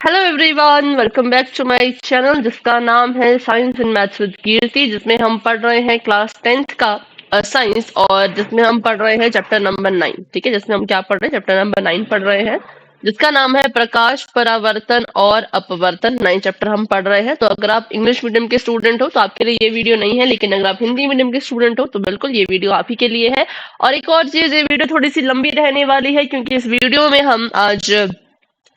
Hello everyone, welcome back to my channel जिसका नाम है science and maths with Kirti, जिसमें हम पढ़ रहे हैं क्लास 10th का साइंस और जिसमें हम पढ़ रहे हैं चैप्टर नंबर 9। ठीक है, जिसमें हम क्या पढ़ रहे हैं, चैप्टर नंबर 9 पढ़ रहे हैं जिसका नाम है प्रकाश, परावर्तन और अपवर्तन। 9 चैप्टर हम पढ़ रहे हैं। तो अगर आप इंग्लिश मीडियम के स्टूडेंट हो तो आपके लिए ये वीडियो नहीं है, लेकिन अगर आप हिंदी मीडियम के स्टूडेंट हो तो बिल्कुल ये वीडियो आप ही के लिए है। और एक और चीज, ये वीडियो थोड़ी सी लंबी रहने वाली है क्योंकि इस वीडियो में हम आज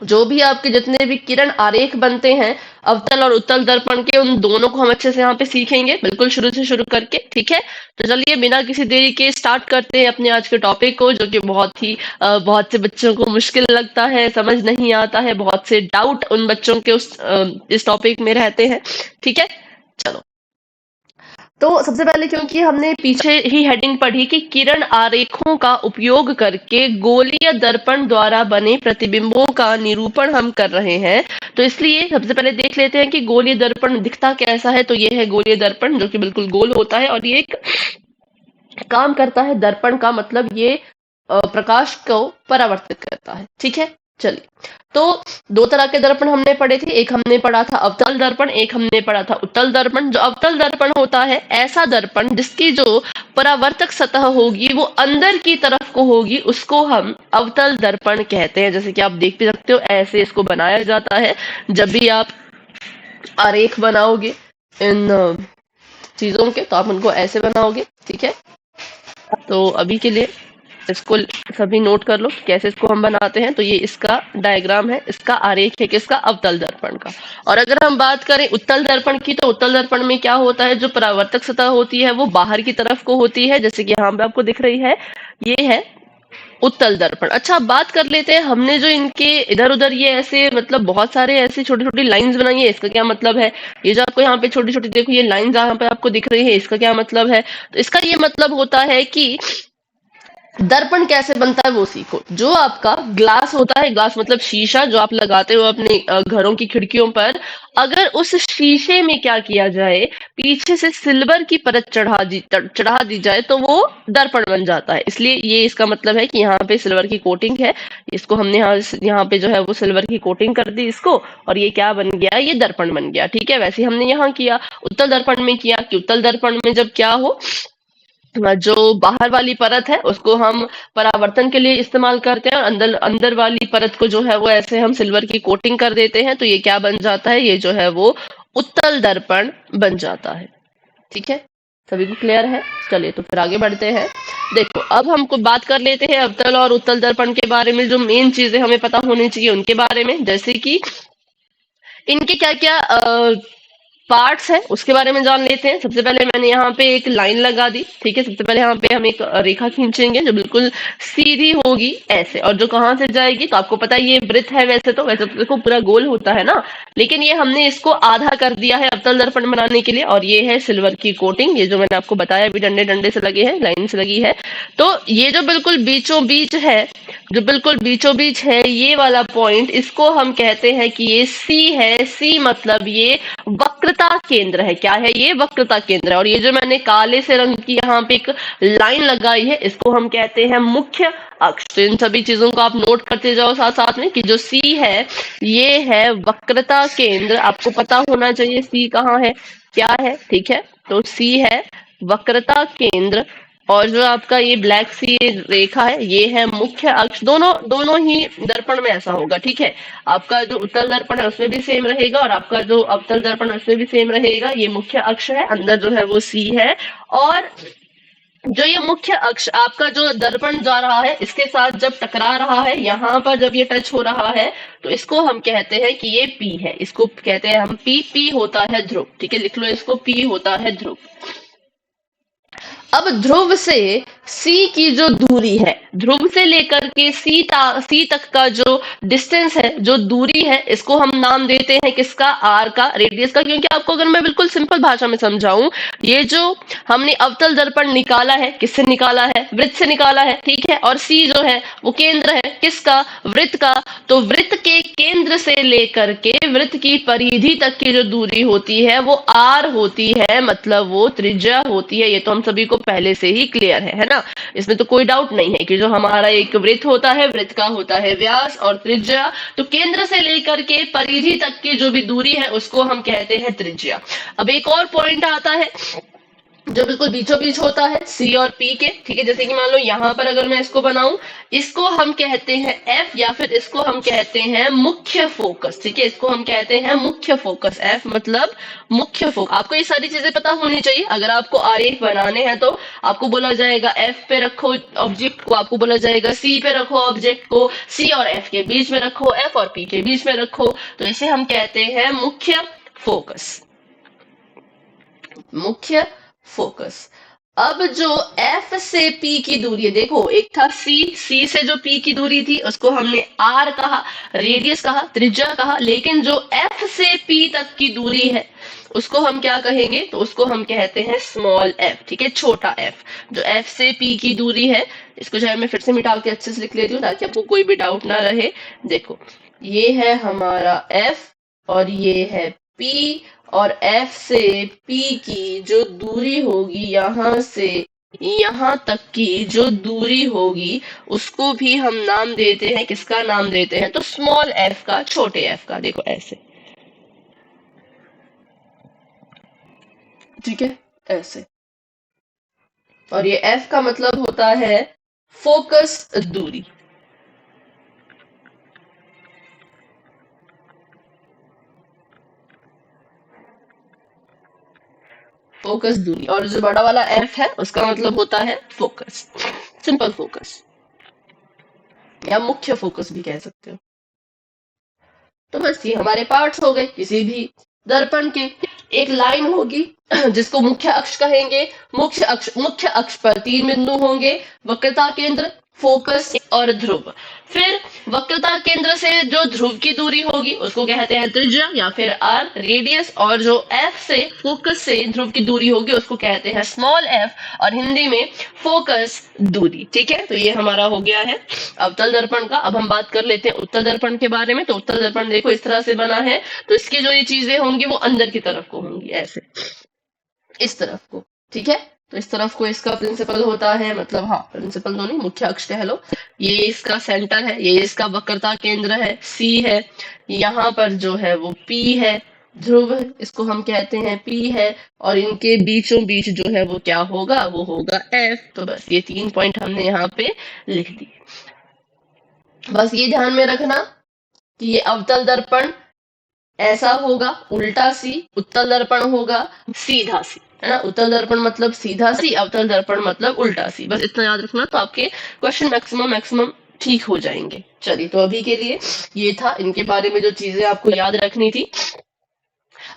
जो भी आपके जितने भी किरण आरेख बनते हैं अवतल और उत्तल दर्पण के, उन दोनों को हम अच्छे से यहाँ पे सीखेंगे, बिल्कुल शुरू से शुरू करके। ठीक है, तो चलिए बिना किसी देरी के स्टार्ट करते हैं अपने आज के टॉपिक को, जो कि बहुत से बच्चों को मुश्किल लगता है, समझ नहीं आता है, बहुत से डाउट उन बच्चों के इस टॉपिक में रहते हैं। ठीक है, चलो। तो सबसे पहले, क्योंकि हमने पीछे ही हेडिंग पढ़ी कि किरण आरेखों का उपयोग करके गोलीय दर्पण द्वारा बने प्रतिबिंबों का निरूपण हम कर रहे हैं, तो इसलिए सबसे पहले देख लेते हैं कि गोलीय दर्पण दिखता कैसा है। तो ये है गोलीय दर्पण, जो कि बिल्कुल गोल होता है और ये एक काम करता है। दर्पण का मतलब ये प्रकाश को परावर्तित करता है। ठीक है, चलिए। तो दो तरह के दर्पण हमने पढ़े थे, एक हमने पढ़ा था अवतल दर्पण, एक हमने पढ़ा था उत्तल दर्पण। जो अवतल दर्पण होता है ऐसा दर्पण जिसकी जो परावर्तक सतह होगी वो अंदर की तरफ को होगी, उसको हम अवतल दर्पण कहते हैं। जैसे कि आप देख भी सकते हो, ऐसे इसको बनाया जाता है। जब भी आप आरेख बनाओगे इन चीजों के, तो आप उनको ऐसे बनाओगे। ठीक है, तो अभी के लिए इसको सभी नोट कर लो कैसे इसको हम बनाते हैं। तो ये इसका डायग्राम है, इसका आरेख है किसका, अवतल दर्पण का। और अगर हम बात करें उत्तल दर्पण की, तो उत्तल दर्पण में क्या होता है, जो परावर्तक सतह होती है वो बाहर की तरफ को होती है, जैसे कि यहाँ पे आपको दिख रही है, ये है उत्तल दर्पण। अच्छा, बात कर लेते हैं, हमने जो इनके इधर उधर ये ऐसे मतलब बहुत सारे ऐसे छोटी छोटी लाइंस बनाई है, इसका क्या मतलब है। ये जो आपको यहाँ पे छोटी छोटी देखो ये लाइंस यहाँ पे आपको दिख रही है, इसका क्या मतलब है। तो इसका ये मतलब होता है कि दर्पण कैसे बनता है वो सीखो। जो आपका ग्लास होता है, ग्लास मतलब शीशा, जो आप लगाते हो अपने घरों की खिड़कियों पर, अगर उस शीशे में क्या किया जाए, पीछे से सिल्वर की परत चढ़ा दी जाए तो वो दर्पण बन जाता है। इसलिए ये इसका मतलब है कि यहाँ पे सिल्वर की कोटिंग है, इसको हमने यहाँ पे जो है वो सिल्वर की कोटिंग कर दी इसको, और ये क्या बन गया, ये दर्पण बन गया। ठीक है, वैसे हमने यहाँ किया, उत्तल दर्पण में किया कि उत्तल दर्पण में जब क्या हो, जो बाहर वाली परत है उसको हम परावर्तन के लिए इस्तेमाल करते हैं, और अंदर अंदर वाली परत को जो है वो ऐसे हम सिल्वर की कोटिंग कर देते हैं। तो ये क्या बन जाता है, ये जो है वो उत्तल दर्पण बन जाता है। ठीक है, सभी को क्लियर है। चलिए तो फिर आगे बढ़ते हैं। देखो, अब हमको बात कर लेते हैं अवतल और उत्तल दर्पण के बारे में, जो मेन चीजें हमें पता होनी चाहिए उनके बारे में। जैसे कि इनके क्या क्या पार्ट्स है उसके बारे में जान लेते हैं। सबसे पहले मैंने यहाँ पे एक लाइन लगा दी। ठीक है, सबसे पहले यहाँ पे हम एक रेखा खींचेंगे जो बिल्कुल सीधी होगी ऐसे, और जो कहाँ से जाएगी, तो आपको पता है ये वृत्त है। वैसे तो देखो पूरा गोल होता है ना, लेकिन ये हमने इसको आधा कर दिया है अवतल दर्पण बनाने के लिए, और ये है सिल्वर की कोटिंग। ये जो मैंने आपको बताया अभी डंडे डंडे से लगे हैं, लाइन से लगी है। तो ये जो बिल्कुल बीचों बीच है, जो बिल्कुल बीचों बीच है ये वाला पॉइंट, इसको हम कहते हैं कि ये सी है। सी मतलब ये वक्रता केंद्र है। क्या है ये, वक्रता केंद्र है। और ये जो मैंने काले से रंग की यहाँ पे एक लाइन लगाई है, इसको हम कहते हैं मुख्य अक्ष। तो इन सभी चीजों को आप नोट करते जाओ साथ साथ में कि जो सी है ये है वक्रता केंद्र। आपको पता होना चाहिए सी कहाँ है, क्या है। ठीक है, तो सी है वक्रता केंद्र, और जो आपका ये ब्लैक सी रेखा है ये है मुख्य अक्ष। दोनों दोनों ही दर्पण में ऐसा होगा। ठीक है, आपका जो उत्तल दर्पण है उसमें भी सेम रहेगा, और आपका जो अवतल दर्पण है उसमें भी सेम रहेगा। ये मुख्य अक्ष है, अंदर जो है वो सी है, और जो ये मुख्य अक्ष आपका जो दर्पण जा रहा है इसके साथ जब टकरा रहा है, यहाँ पर जब ये टच हो रहा है, तो इसको हम कहते हैं कि ये पी है। इसको कहते हैं हम पी। पी होता है ध्रुव। ठीक है, लिख लो इसको, पी होता है ध्रुव। अब ध्रुव से सी की जो दूरी है, ध्रुव से लेकर के सी तक का जो डिस्टेंस है, जो दूरी है, इसको हम नाम देते हैं किसका, आर का, रेडियस का। क्योंकि आपको अगर मैं बिल्कुल सिंपल भाषा में समझाऊं, ये जो हमने अवतल दर्पण निकाला है, किससे निकाला है, वृत्त से निकाला है। ठीक है, और सी जो है वो केंद्र है किसका, वृत्त का। तो वृत्त के केंद्र से लेकर के वृत्त की परिधि तक की जो दूरी होती है वो आर होती है, मतलब वो त्रिज्या होती है। ये तो हम सभी को पहले से ही क्लियर है ना। ना। इसमें तो कोई डाउट नहीं है कि जो हमारा एक वृत्त होता है, वृत्त का होता है व्यास और त्रिज्या, तो केंद्र से लेकर के परिधि तक की जो भी दूरी है उसको हम कहते हैं त्रिज्या। अब एक और पॉइंट आता है जो बिल्कुल बीचों बीच होता है सी और पी के, ठीक है। जैसे कि मान लो यहाँ पर अगर मैं इसको बनाऊं, इसको हम कहते हैं एफ या फिर इसको हम कहते हैं मुख्य फोकस, ठीक है। इसको हम कहते हैं मुख्य फोकस, एफ मतलब मुख्य फोकस। आपको ये सारी चीजें पता होनी चाहिए। अगर आपको आरेख बनाने हैं तो आपको बोला जाएगा एफ पे रखो ऑब्जेक्ट को, आपको बोला जाएगा सी पे रखो ऑब्जेक्ट को, सी और एफ के बीच में रखो, एफ और पी के बीच में रखो। तो इसे हम कहते हैं मुख्य फोकस, मुख्य फोकस। अब जो F से P की दूरी है, देखो एक था C से जो P की दूरी थी उसको हमने R कहा, रेडियस कहा, त्रिज्या कहा, लेकिन जो F से P तक की दूरी है उसको हम क्या कहेंगे, तो उसको हम कहते हैं स्मॉल f, ठीक है, छोटा f। जो F से P की दूरी है, इसको जो है मैं फिर से मिटा के अच्छे से लिख लेती हूँ ताकि आपको कोई भी डाउट ना रहे। देखो ये है हमारा F और ये है P, और F से P की जो दूरी होगी, यहां से यहां तक की जो दूरी होगी उसको भी हम नाम देते हैं, किसका नाम देते हैं, तो स्मॉल f का, छोटे f का। देखो ऐसे, ठीक है, ऐसे। और ये f का मतलब होता है फोकस दूरी, फोकस दूरी। और जो बड़ा वाला f है उसका मतलब होता है फोकस, सिंपल फोकस या मुख्य फोकस भी कह सकते हो। तो बस ये हमारे पार्ट्स हो गए। किसी भी दर्पण के एक लाइन होगी जिसको मुख्य अक्ष कहेंगे। मुख्य अक्ष पर 3 बिंदु होंगे, वक्रता केंद्र, फोकस और ध्रुव। फिर वक्रता केंद्र से जो ध्रुव की दूरी होगी उसको कहते हैं त्रिज्या या फिर आर, रेडियस। और जो एफ से, फोकस से ध्रुव की दूरी होगी उसको कहते हैं स्मॉल एफ, और हिंदी में फोकस दूरी, ठीक है। तो ये हमारा हो गया है अवतल दर्पण का। अब हम बात कर लेते हैं उत्तल दर्पण के बारे में। तो उत्तल दर्पण देखो इस तरह से बना है, तो इसकी जो ये चीजें होंगी वो अंदर की तरफ को होंगी, ऐसे इस तरफ को, ठीक है। तो इस तरफ को इसका प्रिंसिपल होता है, मतलब हाँ प्रिंसिपल तो नहीं, मुख्य अक्ष कह लो। ये इसका सेंटर है, ये इसका वक्रता केंद्र है, सी है। यहाँ पर जो है वो पी है, ध्रुव इसको हम कहते हैं पी है, और इनके बीचों बीच जो है वो क्या होगा, वो होगा एफ। तो बस ये 3 पॉइंट हमने यहाँ पे लिख दिए। बस ये ध्यान में रखना कि ये अवतल दर्पण ऐसा होगा उल्टा सी, उत्तल दर्पण होगा सीधा सी, है ना। उत्तल दर्पण मतलब सीधा सी, अवतल दर्पण मतलब उल्टा सी। बस इतना याद रखना तो आपके क्वेश्चन मैक्सिमम ठीक हो जाएंगे। चलिए, तो अभी के लिए ये था इनके बारे में जो चीजें आपको याद रखनी थी।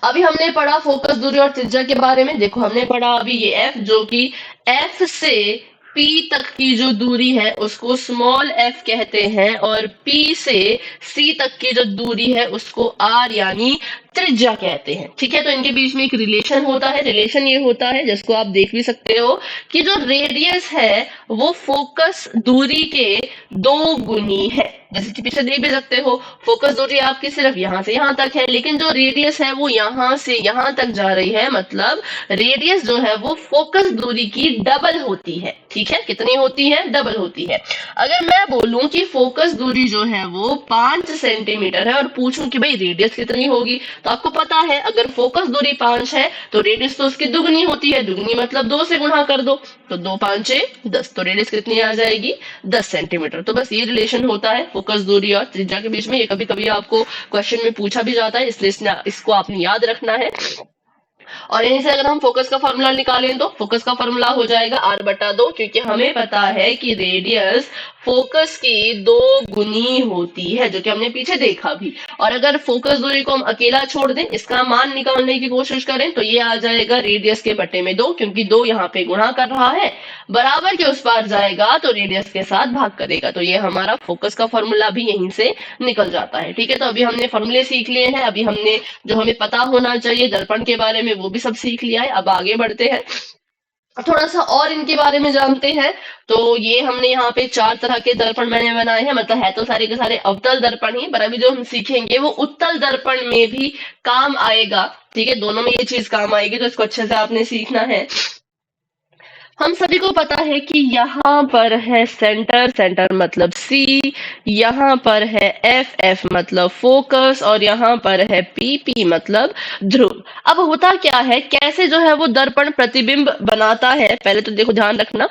अभी हमने पढ़ा फोकस दूरी और त्रिज्या के बारे में। देखो हमने पढ़ा अभी ये एफ, जो कि एफ से पी तक की जो दूरी है उसको स्मॉल एफ कहते हैं, और पी से सी तक की जो दूरी है उसको आर यानी त्रिज्या कहते हैं, ठीक है। तो इनके बीच में एक रिलेशन होता है। रिलेशन ये होता है, जिसको आप देख भी सकते हो, कि जो रेडियस है वो फोकस दूरी के 2 गुनी है। जैसे कि पीछे देख भी सकते हो, फोकस दूरी आपकी सिर्फ यहाँ से यहाँ तक है, लेकिन जो रेडियस है वो यहाँ से यहाँ तक जा रही है। मतलब रेडियस जो है वो फोकस दूरी की डबल होती है, ठीक है। कितनी होती है, डबल होती है। अगर मैं बोलूं कि फोकस दूरी जो है वो 5 सेंटीमीटर है और पूछूं कि भाई रेडियस कितनी होगी, तो आपको पता है अगर फोकस दूरी 5 है तो रेडियस तो उसकी दुगनी होती है। दुगनी मतलब 2 से गुणा कर दो, तो 2 5 10, तो रेडियस कितनी आ जाएगी, 10 सेंटीमीटर। तो बस ये रिलेशन होता है फोकस दूरी और त्रिज्या के बीच में। ये कभी कभी आपको क्वेश्चन में पूछा भी जाता है, इसलिए इसको आपने याद रखना है। और यहीं से अगर हम फोकस का फॉर्मूला निकालें तो फोकस का फॉर्मूला हो जाएगा r/2, क्योंकि हमें पता है कि रेडियस फोकस की 2 गुनी होती है, जो कि हमने पीछे देखा भी। और अगर फोकस दूरी को हम अकेला छोड़ दें, इसका मान निकालने की कोशिश करें, तो ये आ जाएगा रेडियस के बटे में 2, क्योंकि 2 यहाँ पे गुणा कर रहा है, बराबर के उस पार जाएगा तो रेडियस के साथ भाग करेगा। तो ये हमारा फोकस का फॉर्मूला भी यहीं से निकल जाता है, ठीक है। तो अभी हमने फॉर्मूले सीख लिए हैं। अभी हमने जो हमें पता होना चाहिए दर्पण के बारे में वो भी सब सीख लिया है। अब आगे बढ़ते हैं, थोड़ा सा और इनके बारे में जानते हैं। तो ये हमने यहाँ पे 4 तरह के दर्पण मैंने बनाए हैं, मतलब है तो सारे के सारे अवतल दर्पण ही, पर अभी जो हम सीखेंगे वो उत्तल दर्पण में भी काम आएगा, ठीक है। दोनों में ये चीज काम आएगी, तो इसको अच्छे से आपने सीखना है। हम सभी को पता है कि यहाँ पर है सेंटर, सेंटर मतलब सी, यहाँ पर है एफ, एफ मतलब फोकस, और यहाँ पर है पी, पी मतलब ध्रुव। अब होता क्या है, कैसे जो है वो दर्पण प्रतिबिंब बनाता है, पहले तो देखो ध्यान रखना,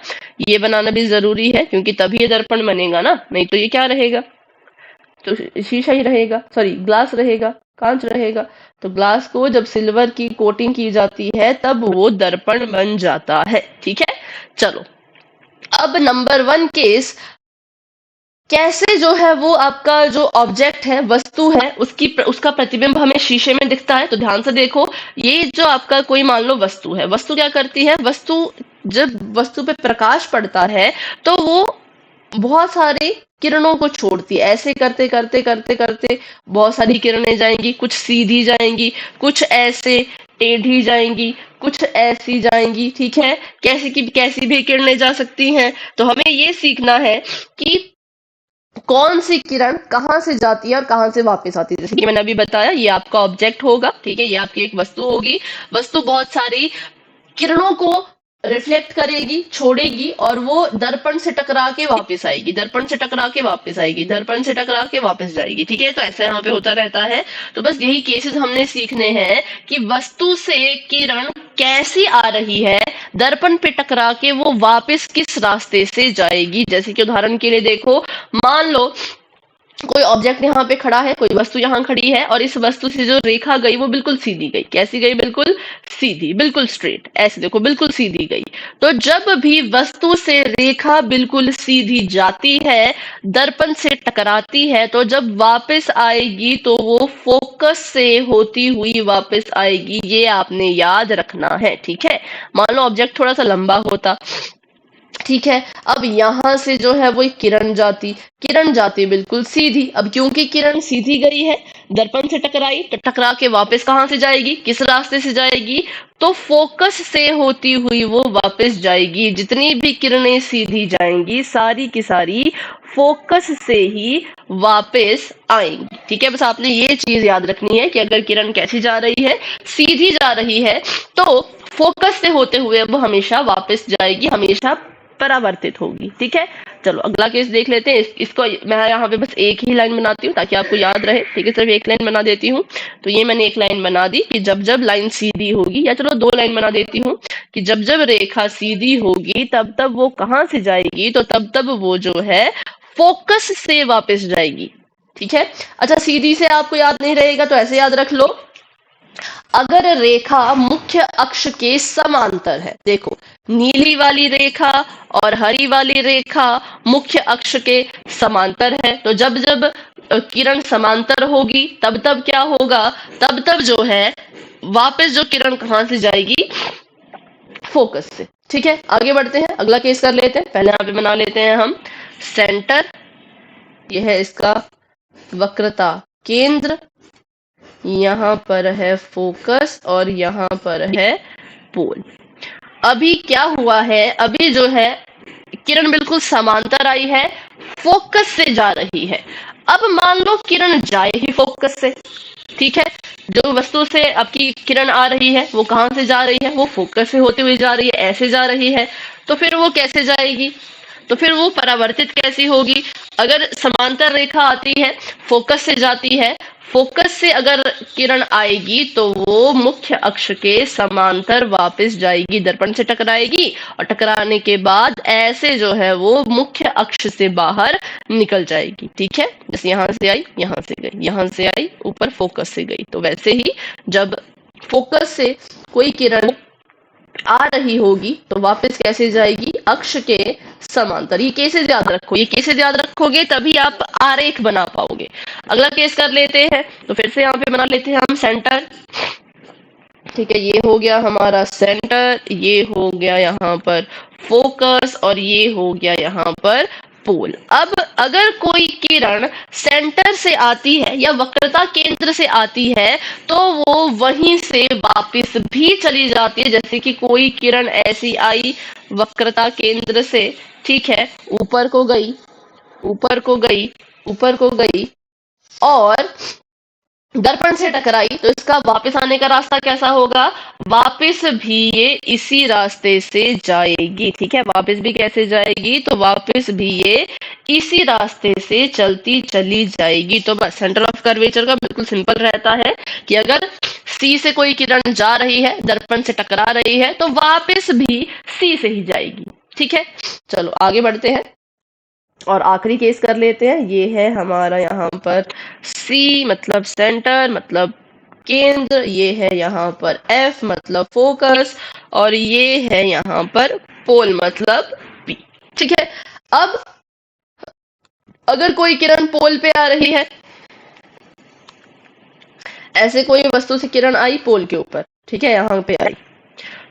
ये बनाना भी जरूरी है क्योंकि तभी ये दर्पण बनेगा ना, नहीं तो ये क्या रहेगा, तो शीशा ही रहेगा, सॉरी ग्लास रहेगा, कांच रहेगा। तो ग्लास को जब सिल्वर की कोटिंग की जाती है तब वो दर्पण बन जाता है। ठीक है, चलो अब नंबर 1 केस, कैसे जो है वो आपका जो ऑब्जेक्ट है, वस्तु है, उसका प्रतिबिंब हमें शीशे में दिखता है। तो ध्यान से देखो, ये जो आपका कोई मान लो वस्तु है, वस्तु क्या करती है, वस्तु जब वस्तु पे प्रकाश पड़ता है तो वो बहुत सारी किरणों को छोड़ती है, ऐसे करते करते करते करते बहुत सारी किरणें जाएंगी, कुछ सीधी जाएंगी, कुछ ऐसे टेढ़ी जाएंगी, कुछ ऐसी जाएंगी। ठीक है, कैसी भी किरणें जा सकती हैं। तो हमें ये सीखना है कि कौन सी किरण कहाँ से जाती है और कहाँ से वापस आती है। जैसे कि मैंने अभी बताया, ये आपका ऑब्जेक्ट होगा, ठीक है, ये आपकी एक वस्तु होगी। वस्तु बहुत सारी किरणों को रिफ्लेक्ट करेगी, छोड़ेगी, और वो दर्पण से टकरा के वापस आएगी, दर्पण से टकरा के वापस आएगी, दर्पण से टकरा के वापस जाएगी। ठीक है, तो ऐसा यहाँ पे होता रहता है। तो बस यही केसेस हमने सीखने हैं कि वस्तु से किरण कैसी आ रही है, दर्पण पे टकरा के वो वापस किस रास्ते से जाएगी। जैसे कि उदाहरण के लिए देखो, मान लो कोई ऑब्जेक्ट यहाँ पे खड़ा है, कोई वस्तु यहाँ खड़ी है, और इस वस्तु से जो रेखा गई वो बिल्कुल सीधी गई। कैसी गई, बिल्कुल सीधी, बिल्कुल स्ट्रेट, ऐसे देखो बिल्कुल सीधी गई। तो जब भी वस्तु से रेखा बिल्कुल सीधी जाती है, दर्पण से टकराती है, तो जब वापस आएगी तो वो फोकस से होती हुई वापस आएगी, ये आपने याद रखना है। ठीक है, मान लो ऑब्जेक्ट थोड़ा सा लंबा होता, ठीक है, अब यहां से जो है वो एक किरण जाती बिल्कुल सीधी। अब क्योंकि किरण सीधी गई है, दर्पण से टकराई, तो टकरा के वापस कहां से जाएगी, किस रास्ते से जाएगी, तो फोकस से होती हुई वो वापस जाएगी। जितनी भी किरणें सीधी जाएंगी सारी की सारी फोकस से ही वापस आएंगी। ठीक है, बस आपने ये चीज याद रखनी है कि अगर किरण कैसी जा रही है, सीधी जा रही है, तो फोकस से होते हुए वो हमेशा वापस जाएगी, हमेशा परावर्तित होगी। ठीक है, चलो अगला केस देख लेते हैं। इसको मैं यहाँ पे बस एक ही लाइन बनाती हूँ ताकि आपको याद रहे। ठीक है, सिर्फ एक लाइन बना देती हूँ। तो ये मैंने एक लाइन बना दी कि जब जब लाइन सीधी होगी, या चलो 2 लाइन बना देती हूँ कि जब जब रेखा सीधी होगी तब तब वो कहाँ से जाएगी, तो तब तब वो जो है फोकस से वापस जाएगी। ठीक है, अच्छा सीधी से आपको याद नहीं रहेगा तो ऐसे याद रख लो, अगर रेखा मुख्य अक्ष के समांतर है, देखो नीली वाली रेखा और हरी वाली रेखा मुख्य अक्ष के समांतर है, तो जब जब किरण समांतर होगी तब तब क्या होगा, तब तब जो है वापस जो किरण कहां से जाएगी, फोकस से। ठीक है, आगे बढ़ते हैं, अगला केस कर लेते हैं। पहले यहाँ पे बना लेते हैं हम सेंटर, यह है इसका वक्रता केंद्र, यहाँ पर है फोकस और यहाँ पर है पोल। अभी क्या हुआ है, अभी जो है किरण बिल्कुल समांतर आई है, फोकस से जा रही है। अब मान लो किरण जाए ही फोकस से, ठीक है, जो वस्तु से आपकी किरण आ रही है वो कहां से जा रही है, वो फोकस से होते हुए जा रही है, ऐसे जा रही है, तो फिर वो कैसे जाएगी, तो फिर वो परावर्तित कैसी होगी। अगर समांतर रेखा आती है, फोकस से जाती है, फोकस से अगर किरण आएगी तो वो मुख्य अक्ष के समांतर वापस जाएगी, दर्पण से टकराएगी, और टकराने के बाद ऐसे जो है वो मुख्य अक्ष से बाहर निकल जाएगी। ठीक है, जैसे यहाँ से आई, यहाँ से गई, यहाँ से आई, ऊपर फोकस से गई, तो वैसे ही जब फोकस से कोई किरण आ रही होगी तो वापस कैसे जाएगी, अक्ष के समांतर। ये केसेस याद रखो, ये केसेस याद रखोगे तभी आप आरेख बना पाओगे। अगला केस कर लेते हैं, तो फिर से यहाँ पे बना लेते हैं हम सेंटर। ठीक है, ये हो गया हमारा सेंटर, ये हो गया यहाँ पर फोकस, और ये हो गया यहाँ पर पोल। अब अगर कोई किरण सेंटर से आती है या वक्रता केंद्र से आती है तो वो वहीं से वापस भी चली जाती है। जैसे कि कोई किरण ऐसी आई वक्रता केंद्र से, ठीक है, ऊपर को गई, ऊपर को गई, ऊपर को गई, और दर्पण से टकराई तो इसका वापस आने का रास्ता कैसा होगा? वापस भी ये इसी रास्ते से जाएगी। ठीक है, वापस भी कैसे जाएगी? तो वापस भी ये इसी रास्ते से चलती चली जाएगी। तो बस सेंटर ऑफ कर्वेचर का बिल्कुल सिंपल रहता है कि अगर सी से कोई किरण जा रही है, दर्पण से टकरा रही है, तो वापस भी सी से ही जाएगी। ठीक है, चलो आगे बढ़ते हैं और आखिरी केस कर लेते हैं। ये है हमारा यहाँ पर सी मतलब सेंटर मतलब केंद्र, ये है यहाँ पर एफ मतलब फोकस, और ये है यहाँ पर पोल मतलब पी। ठीक है, अब अगर कोई किरण पोल पे आ रही है, ऐसे कोई वस्तु से किरण आई पोल के ऊपर, ठीक है, यहाँ पे आई,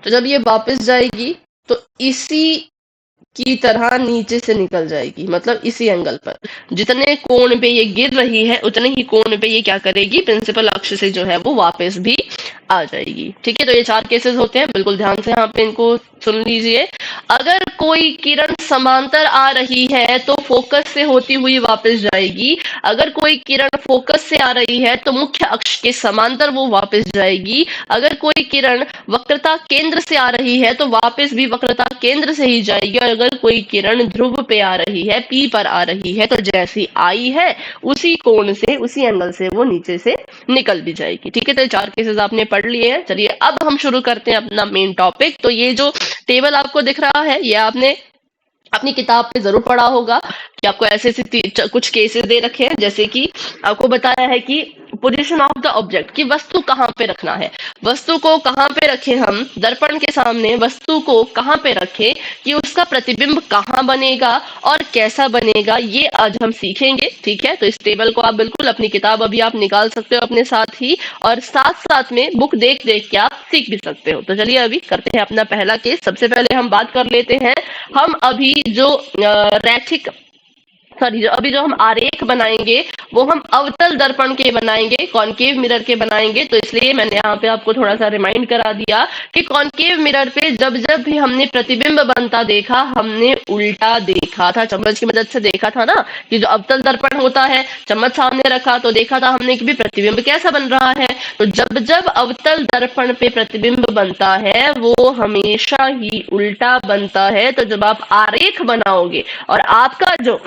तो जब ये वापस जाएगी तो इसी की तरह नीचे से निकल जाएगी, मतलब इसी एंगल पर। जितने कोण पे ये गिर रही है उतने ही कोण पे ये क्या करेगी? प्रिंसिपल अक्ष से जो है वो वापस भी आ जाएगी। ठीक है, तो ये 4 केसेस होते हैं, बिल्कुल ध्यान से यहाँ पे इनको सुन लीजिए। अगर कोई किरण समांतर आ रही है तो फोकस से होती हुई वापस जाएगी। अगर कोई किरण फोकस से आ रही है तो मुख्य अक्ष के समांतर वो वापस जाएगी। अगर कोई किरण वक्रता केंद्र से आ रही है तो वापस भी वक्रता केंद्र से ही जाएगी। और अगर कोई किरण ध्रुव पे आ रही है, पी पर आ रही है, तो जैसी आई है उसी कोण से, उसी एंगल से वो नीचे से निकल भी जाएगी। ठीक है, तो 4 केसेस आपने पढ़ लिए हैं। चलिए अब हम शुरू करते हैं अपना मेन टॉपिक। तो ये जो टेबल आपको दिख रहा है ये आपने अपनी किताब पे जरूर पढ़ा होगा कि आपको ऐसे ऐसे कुछ केसेस दे रखे हैं, जैसे कि आपको बताया है कि पोजीशन ऑफ द ऑब्जेक्ट, कि वस्तु कहाँ पे रखना है, वस्तु को कहाँ पे रखें, हम दर्पण के सामने वस्तु को कहाँ पे रखें कि उसका प्रतिबिंब कहाँ बनेगा और कैसा बनेगा, ये आज हम सीखेंगे। ठीक है, तो इस टेबल को आप बिल्कुल अपनी किताब अभी आप निकाल सकते हो अपने साथ ही, और साथ साथ में बुक देख देख के आप सीख भी सकते हो। तो चलिए अभी करते हैं अपना पहला केस। सबसे पहले हम बात कर लेते हैं, हम अभी जो रैखिक सॉरी जो अभी जो हम आरेख बनाएंगे वो हम अवतल दर्पण के बनाएंगे, कॉनकेव मिरर के बनाएंगे। तो इसलिए मैंने यहाँ पे आपको थोड़ा सा रिमाइंड करा दिया कि कॉनकेव मिरर पे जब जब भी हमने प्रतिबिंब बनता देखा हमने उल्टा देखा था, चम्मच की मदद से देखा था ना, कि जो अवतल दर्पण होता है चम्मच सामने रखा तो देखा था हमने कि भी प्रतिबिंब कैसा बन रहा है। तो जब जब अवतल दर्पण पे प्रतिबिंब बनता है वो हमेशा ही उल्टा बनता है। तो जब आप आरेख बनाओगे और आपका जो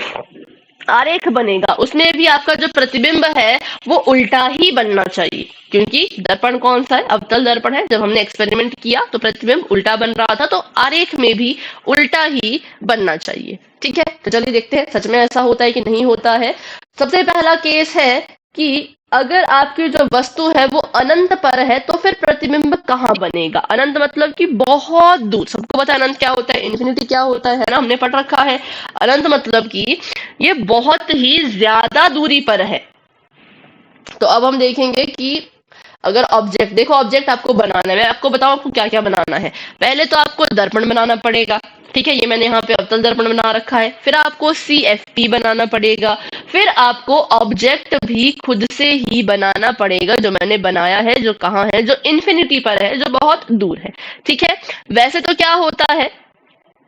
आरेख बनेगा उसमें भी आपका जो प्रतिबिंब है वो उल्टा ही बनना चाहिए, क्योंकि दर्पण कौन सा है? अवतल दर्पण है। जब हमने एक्सपेरिमेंट किया तो प्रतिबिंब उल्टा बन रहा था, तो आरेख में भी उल्टा ही बनना चाहिए। ठीक है, तो चलिए देखते हैं सच में ऐसा होता है कि नहीं होता है। सबसे पहला केस है कि अगर आपकी जो वस्तु है वो अनंत पर है तो फिर प्रतिबिंब कहाँ बनेगा? अनंत मतलब कि बहुत दूर। सबको पता है अनंत क्या होता है, इन्फिनिटी क्या होता है ना, हमने पढ़ रखा है। अनंत मतलब कि ये बहुत ही ज्यादा दूरी पर है। तो अब हम देखेंगे कि अगर ऑब्जेक्ट, देखो ऑब्जेक्ट आपको बनाना है, मैं आपको बताऊं आपको क्या क्या बनाना है। पहले तो आपको दर्पण बनाना पड़ेगा, ठीक है, ये मैंने यहाँ पे अवतल दर्पण बना रखा है। फिर आपको CFP बनाना पड़ेगा, फिर आपको ऑब्जेक्ट भी खुद से ही बनाना पड़ेगा, जो मैंने बनाया है, जो कहाँ है, जो इन्फिनिटी पर है, जो बहुत दूर है। ठीक है, वैसे तो क्या होता है,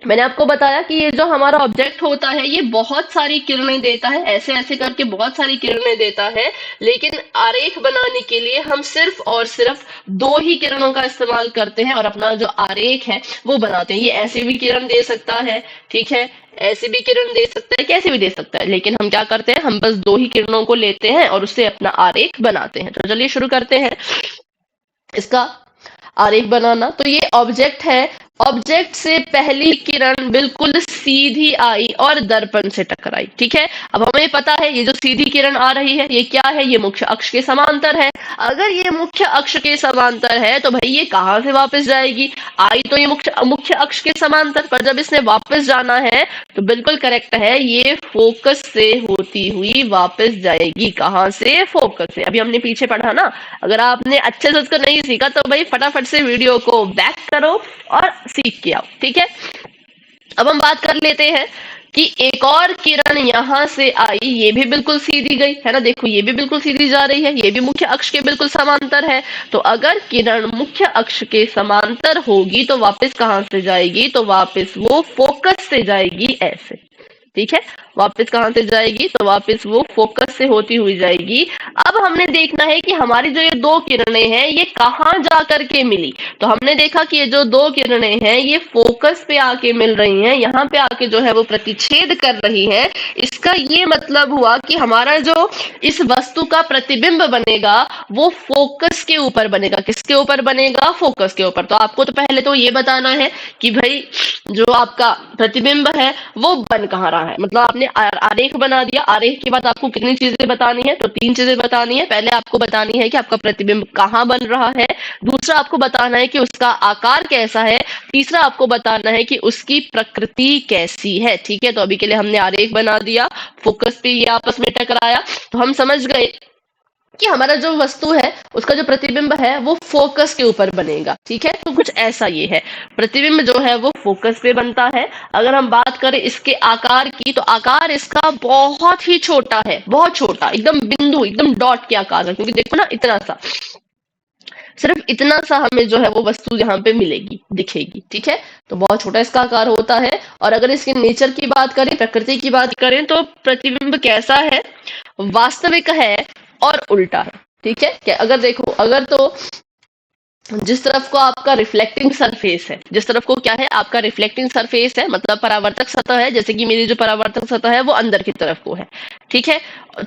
मैंने आपको बताया कि ये जो हमारा ऑब्जेक्ट होता है ये बहुत सारी किरणें देता है, ऐसे ऐसे करके बहुत सारी किरणें देता है। लेकिन आरेख बनाने के लिए हम सिर्फ और सिर्फ 2 ही किरणों का इस्तेमाल करते हैं और अपना जो आरेख है वो बनाते हैं। ये ऐसे भी किरण दे सकता है, ठीक है, ऐसे भी किरण दे सकता है, कैसे भी दे सकता है, लेकिन हम क्या करते हैं, हम बस 2 ही किरणों को लेते हैं और उससे अपना आरेख बनाते हैं। तो चलिए शुरू करते हैं इसका आरेख बनाना। तो ये ऑब्जेक्ट है, ऑब्जेक्ट से पहली किरण बिल्कुल सीधी आई और दर्पण से टकराई। ठीक है, अब हमें पता है ये जो सीधी किरण आ रही है ये क्या है, ये मुख्य अक्ष के समांतर है। अगर ये मुख्य अक्ष के समांतर है तो भाई ये कहाँ से वापस जाएगी? आई तो ये मुख्य अक्ष के समांतर, पर जब इसने वापस जाना है तो बिल्कुल करेक्ट है, ये फोकस से होती हुई वापस जाएगी। कहाँ से? फोकस से। अभी हमने पीछे पढ़ा ना, अगर आपने अच्छे से उसको नहीं सीखा तो भाई फटाफट से वीडियो को बैक करो और सीख के आओ। ठीक है, अब हम बात कर लेते हैं कि एक और किरण यहां से आई, ये भी बिल्कुल सीधी गई है ना, देखो ये भी बिल्कुल सीधी जा रही है, ये भी मुख्य अक्ष के बिल्कुल समांतर है। तो अगर किरण मुख्य अक्ष के समांतर होगी तो वापस कहां से जाएगी? तो वापस वो फोकस से जाएगी, ऐसे। ठीक है, वापस कहाँ से जाएगी, तो वापस वो फोकस से होती हुई जाएगी। अब हमने देखना है कि हमारी जो ये दो किरणें हैं ये कहाँ जा करके मिली। तो हमने देखा कि ये जो दो किरणें हैं ये फोकस पे आके मिल रही हैं, यहाँ पे आके जो है वो प्रतिच्छेद कर रही है। इसका ये मतलब हुआ कि हमारा जो इस वस्तु का प्रतिबिंब बनेगा वो फोकस के ऊपर बनेगा। किसके ऊपर बनेगा, फोकस के ऊपर। तो आपको तो पहले तो ये बताना है कि भाई जो आपका प्रतिबिंब है वो बन कहाँ रहा है। मतलब आपने आरेख बना दिया, आरेख के बाद आपको कितनी चीजें बतानी है, तो 3 चीजें बतानी है। पहले आपको बतानी है कि आपका प्रतिबिंब कहाँ बन रहा है, दूसरा आपको बताना है कि उसका आकार कैसा है, तीसरा आपको बताना है कि उसकी प्रकृति कैसी है। ठीक है, तो अभी के लिए हमने आरेख बना दिया, फोकस पे ये आपस में टकराया, तो हम समझ गए कि हमारा जो वस्तु है उसका जो प्रतिबिंब है वो फोकस के ऊपर बनेगा। ठीक है, तो कुछ ऐसा ये है, प्रतिबिंब जो है वो फोकस पे बनता है। अगर हम बात करें इसके आकार की, तो आकार इसका बहुत ही छोटा है, बहुत छोटा, एकदम बिंदु, एकदम डॉट के आकार का, क्योंकि देखो ना इतना सा, सिर्फ इतना सा हमें जो है वो वस्तु यहाँ पे मिलेगी, दिखेगी। ठीक है, तो बहुत छोटा इसका आकार होता है। और अगर इसके नेचर की बात करें, प्रकृति की बात करें, तो प्रतिबिंब कैसा है, वास्तविक है और उल्टा है। ठीक है, क्या अगर देखो, अगर तो जिस तरफ को आपका रिफ्लेक्टिंग सरफेस है, जिस तरफ को क्या है आपका रिफ्लेक्टिंग सरफेस है, मतलब परावर्तक सतह है, जैसे कि मेरी जो परावर्तक सतह है वो अंदर की तरफ को है। ठीक है,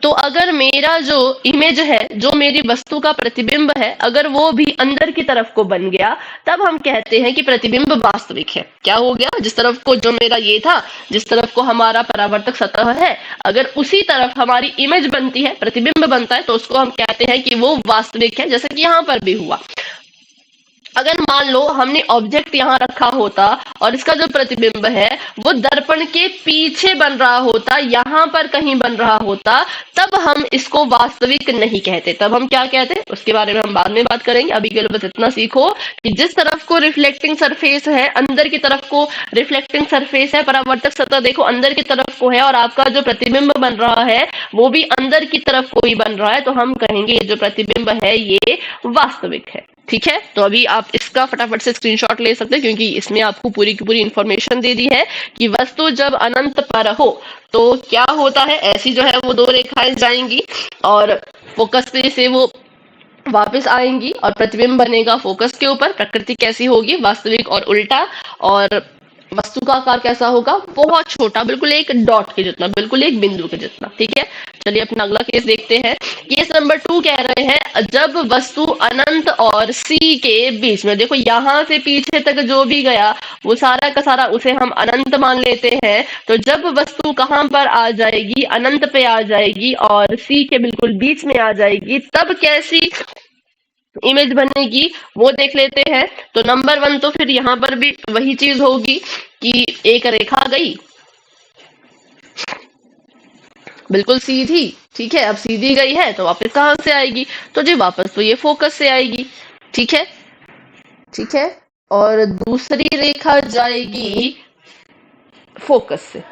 तो अगर मेरा जो इमेज है, जो मेरी वस्तु का प्रतिबिंब है, अगर वो भी अंदर की तरफ को बन गया, तब हम कहते हैं कि प्रतिबिंब वास्तविक है। क्या हो गया, जिस तरफ को जो मेरा ये था, जिस तरफ को हमारा परावर्तक सतह है, अगर उसी तरफ हमारी इमेज बनती है, प्रतिबिंब बनता है, तो उसको हम कहते हैं कि वो वास्तविक है, जैसे कि यहाँ पर भी हुआ। अगर मान लो हमने ऑब्जेक्ट यहाँ रखा होता और इसका जो प्रतिबिंब है वो दर्पण के पीछे बन रहा होता, यहाँ पर कहीं बन रहा होता, तब हम इसको वास्तविक नहीं कहते। तब हम क्या कहते हैं, उसके बारे में हम बाद में बात करेंगे। अभी के लिए बस इतना सीखो कि जिस तरफ को रिफ्लेक्टिंग सरफेस है, अंदर की तरफ को रिफ्लेक्टिंग सरफेस है, परावर्तक सतह देखो अंदर की तरफ को है, और आपका जो प्रतिबिंब बन रहा है वो भी अंदर की तरफ को ही बन रहा है, तो हम कहेंगे ये जो प्रतिबिंब है ये वास्तविक है। ठीक है, तो अभी आप इसका फटाफट से स्क्रीनशॉट ले सकते हैं, क्योंकि इसमें आपको पूरी की पूरी इंफॉर्मेशन दे दी है कि वस्तु जब अनंत पर हो तो क्या होता है। ऐसी जो है वो दो रेखाएं जाएंगी और फोकस पे से वो वापस आएंगी और प्रतिबिंब बनेगा फोकस के ऊपर। प्रकृति कैसी होगी, वास्तविक और उल्टा। और वस्तु का आकार कैसा होगा, बहुत छोटा, बिल्कुल एक डॉट के जितना, बिल्कुल एक बिंदु के जितना। ठीक है, चलिए अपना अगला केस देखते हैं। केस नंबर 2 कह रहे हैं जब वस्तु अनंत और सी के बीच में, देखो यहां से पीछे तक जो भी गया वो सारा का सारा उसे हम अनंत मान लेते हैं। तो जब वस्तु कहां पर आ जाएगी, अनंत पे आ जाएगी और सी के बिल्कुल बीच में आ जाएगी, तब कैसी इमेज बनेगी वो देख लेते हैं। तो नंबर 1 तो फिर यहाँ पर भी वही चीज होगी कि एक रेखा गई बिल्कुल सीधी। ठीक है, अब सीधी गई है तो वापस कहाँ से आएगी, तो जी वापस तो ये फोकस से आएगी। ठीक है, ठीक है, और दूसरी रेखा जाएगी फोकस से।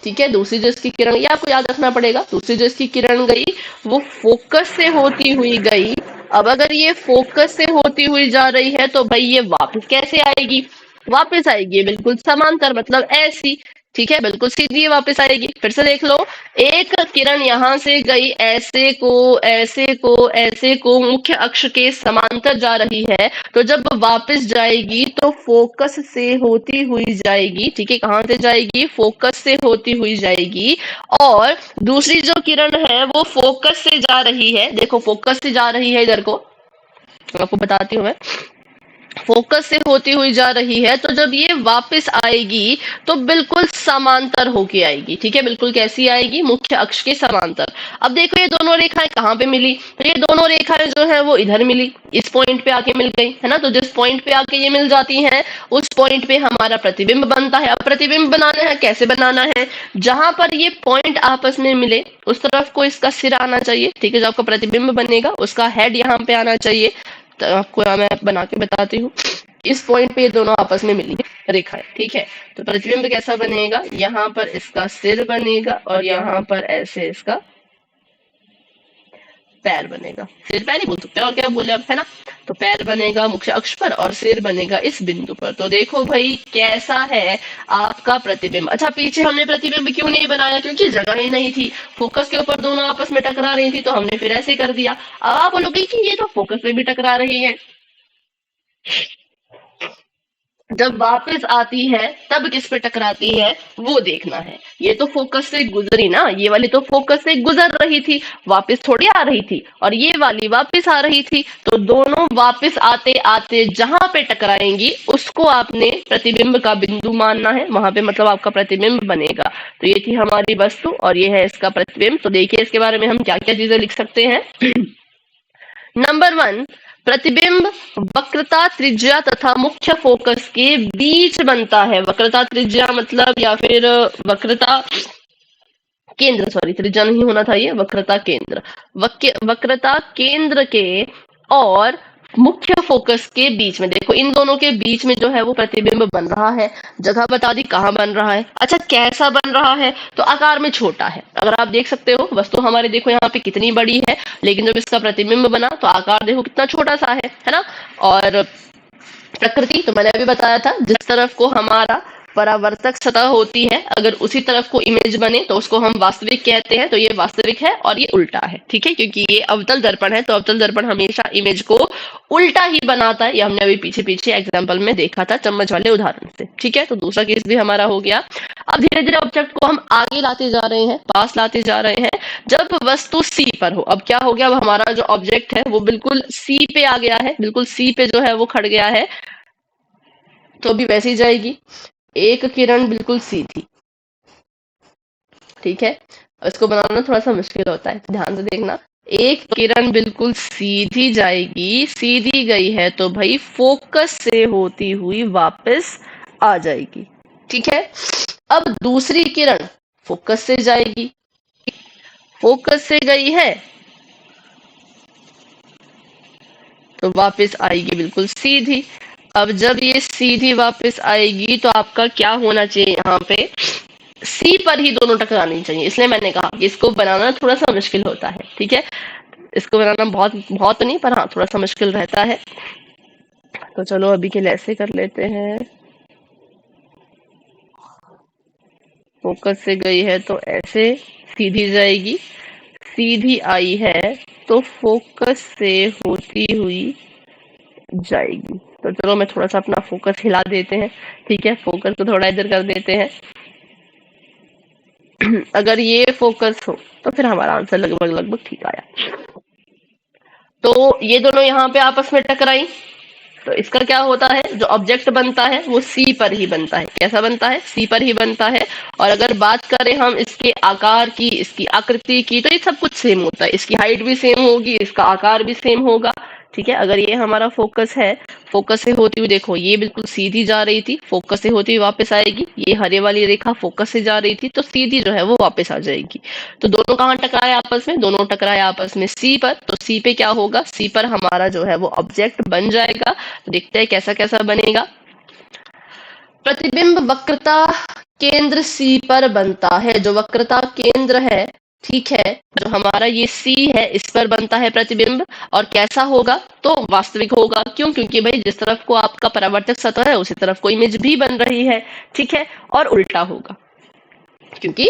ठीक है, दूसरी जो इसकी किरण, ये आपको याद रखना पड़ेगा, दूसरी जो इसकी किरण गई वो फोकस से होती हुई गई। अब अगर ये फोकस से होती हुई जा रही है तो भाई ये वापस कैसे आएगी, वापस आएगी बिल्कुल समांतर, मतलब ऐसी। ठीक है, बिल्कुल सीधी वापस आएगी। फिर से देख लो, एक किरण यहां से गई, ऐसे को ऐसे को ऐसे को मुख्य अक्ष के समांतर जा रही है, तो जब वापस जाएगी तो फोकस से होती हुई जाएगी। ठीक है, कहां से जाएगी, फोकस से होती हुई जाएगी। और दूसरी जो किरण है वो फोकस से जा रही है, देखो फोकस से जा रही है, इधर को आपको बताती हूँ मैं, फोकस से होती हुई जा रही है। तो जब ये वापस आएगी तो बिल्कुल समांतर होके आएगी। ठीक है, बिल्कुल कैसी आएगी, मुख्य अक्ष के समांतर। अब देखो ये दोनों रेखाएं कहाँ पे मिली, तो ये दोनों रेखाएं जो है वो इधर मिली, इस पॉइंट पे आके मिल गई है ना। तो जिस पॉइंट पे आके ये मिल जाती हैं उस पॉइंट पे हमारा प्रतिबिंब बनता है। अब प्रतिबिंब बनाना है, कैसे बनाना है, जहां पर ये पॉइंट आपस में मिले उस तरफ को इसका सिरा आना चाहिए। ठीक है, जो आपका प्रतिबिंब बनेगा उसका हेड यहाँ पे आना चाहिए। तो आपको मैं बना के बताती हूँ। इस पॉइंट पे ये दोनों आपस में मिली रेखा है। ठीक है, तो प्रतिबिंब कैसा बनेगा, यहाँ पर इसका सिर बनेगा और यहाँ पर ऐसे इसका पैर बनेगा। सिर पैर ही बोल सकते हैं, और क्या बोले आप, है ना। तो पैर बनेगा मुख्य अक्ष पर और सिर बनेगा इस बिंदु पर। तो देखो भाई कैसा है आपका प्रतिबिंब। अच्छा, पीछे हमने प्रतिबिंब क्यों नहीं बनाया? क्योंकि जगह ही नहीं थी, फोकस के ऊपर दोनों आपस में टकरा रही थी, तो हमने फिर ऐसे कर दिया। अब आप बोलोगे कि ये तो फोकस में भी टकरा रही है, जब वापस आती है तब किस पे टकराती है वो देखना है। ये तो फोकस से गुजरी ना, ये वाली तो फोकस से गुजर रही थी, वापस थोड़ी आ रही थी, और ये वाली वापस आ रही थी। तो दोनों वापस आते आते जहां पे टकराएंगी उसको आपने प्रतिबिंब का बिंदु मानना है, वहां पे मतलब आपका प्रतिबिंब बनेगा। तो ये थी हमारी वस्तु और ये है इसका प्रतिबिंब। तो देखिए इसके बारे में हम क्या क्या चीजें लिख सकते हैं। नंबर 1, प्रतिबिंब वक्रता त्रिज्या तथा मुख्य फोकस के बीच बनता है। वक्रता त्रिज्या मतलब या फिर वक्रता केंद्र, सॉरी त्रिज्या नहीं होना था, ये वक्रता केंद्र, वक्रता केंद्र के और मुख्य फोकस के बीच में। देखो इन दोनों के बीच में जो है वो प्रतिबिंब बन रहा है। जगह बता दी कहाँ बन रहा है। अच्छा, कैसा बन रहा है? तो आकार में छोटा है। अगर आप देख सकते हो वस्तु हमारे, देखो यहाँ पे कितनी बड़ी है, लेकिन जब इसका प्रतिबिंब बना तो आकार देखो कितना छोटा सा है ना। और प्रकृति तो मैंने अभी बताया था, जिस तरफ को हमारा परावर्तक सतह होती है अगर उसी तरफ को इमेज बने तो उसको हम वास्तविक कहते हैं। तो ये वास्तविक है और ये उल्टा है, ठीक है, क्योंकि ये अवतल दर्पण है, तो अवतल दर्पण हमेशा इमेज को उल्टा ही बनाता है। ये हमने अभी पीछे पीछे एग्जाम्पल में देखा था चम्मच वाले उदाहरण से, ठीक है। तो दूसरा केस भी हमारा हो गया। अब धीरे धीरे ऑब्जेक्ट को हम आगे लाते जा रहे हैं, पास लाते जा रहे हैं। जब वस्तु सी पर हो, अब क्या हो गया, अब हमारा जो ऑब्जेक्ट है वो बिल्कुल सी पे आ गया है, बिल्कुल सी पे जो है वो खड़ गया है, तो अभी वैसे ही जाएगी। एक किरण बिल्कुल सीधी, ठीक है, इसको बनाना थोड़ा सा मुश्किल होता है, ध्यान से देखना। एक किरण बिल्कुल सीधी जाएगी, सीधी गई है तो भाई फोकस से होती हुई वापस आ जाएगी, ठीक है। अब दूसरी किरण फोकस से जाएगी, फोकस से गई है तो वापस आएगी बिल्कुल सीधी। अब जब ये सीधी वापस आएगी तो आपका क्या होना चाहिए, यहाँ पे सी पर ही दोनों टकरानी चाहिए। इसलिए मैंने कहा कि इसको बनाना थोड़ा सा मुश्किल होता है, ठीक है। इसको बनाना बहुत बहुत नहीं, पर हाँ थोड़ा सा मुश्किल रहता है। तो चलो अभी के लिए ऐसे कर लेते हैं। फोकस से गई है तो ऐसे सीधी जाएगी, सीधी आई है तो फोकस से होती हुई जाएगी। तो चलो मैं थोड़ा सा अपना फोकस हिला देते हैं, ठीक है, फोकस को थोड़ा इधर कर देते हैं। अगर ये फोकस हो तो फिर हमारा आंसर लगभग लगभग ठीक आया। तो ये दोनों यहाँ पे आपस में टकराई, तो इसका क्या होता है, जो ऑब्जेक्ट बनता है वो सी पर ही बनता है। कैसा बनता है? सी पर ही बनता है। और अगर बात करें हम इसके आकार की, इसकी आकृति की, तो ये सब कुछ सेम होता है। इसकी हाइट भी सेम होगी, इसका आकार भी सेम होगा, ठीक है। अगर ये हमारा फोकस है, फोकस से होती हुई देखो ये बिल्कुल सीधी जा रही थी, फोकस से होती हुई वापस आएगी। ये हरे वाली रेखा फोकस से जा रही थी तो सीधी जो है वो वापस आ जाएगी। तो दोनों कहाँ टकराए आपस में? दोनों टकराए आपस में सी पर। तो सी पे क्या होगा, सी पर हमारा जो है वो ऑब्जेक्ट बन जाएगा। तो देखते हैं कैसा कैसा बनेगा। प्रतिबिंब वक्रता केंद्र सी पर बनता है। जो वक्रता केंद्र है, ठीक है, जो हमारा ये सी है इस पर बनता है प्रतिबिंब। और कैसा होगा? तो वास्तविक होगा। क्यों? क्योंकि भाई जिस तरफ को आपका परावर्तक सतह है उसी तरफ को इमेज भी बन रही है, ठीक है। और उल्टा होगा, क्योंकि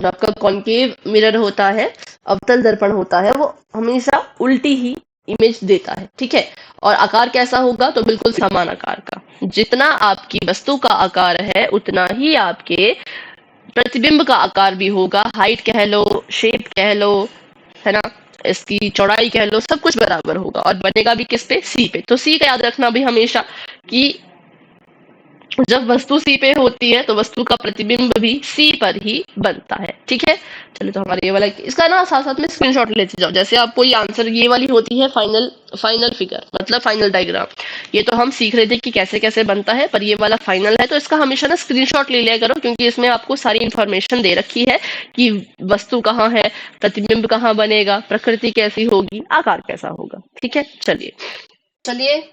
जो आपका कॉन्केव मिरर होता है, अवतल दर्पण होता है, वो हमेशा उल्टी ही इमेज देता है, ठीक है। और आकार कैसा होगा? तो बिल्कुल समान आकार का। जितना आपकी वस्तु का आकार है उतना ही आपके प्रतिबिंब का आकार भी होगा। हाइट कह लो, शेप कह लो, है ना, इसकी चौड़ाई कह लो, सब कुछ बराबर होगा। और बनेगा भी किस पे? सी पे। तो सी का याद रखना भी हमेशा कि जब वस्तु सी पे होती है तो वस्तु का प्रतिबिंब भी सी पर ही बनता है, ठीक है। चलिए, तो हमारे ये वाला इसका ना साथ साथ में स्क्रीनशॉट लेते जाओ। जैसे आपको ये आंसर, ये वाली होती है फाइनल फिगर, मतलब फाइनल डायग्राम। ये तो हम सीख रहे थे कि कैसे कैसे बनता है, पर ये वाला फाइनल है, तो इसका हमेशा ना स्क्रीनशॉट ले लिया करो, क्योंकि इसमें आपको सारी इंफॉर्मेशन दे रखी है कि वस्तु कहाँ है, प्रतिबिंब कहाँ बनेगा, प्रकृति कैसी होगी, आकार कैसा होगा, ठीक है। चलिए चलिए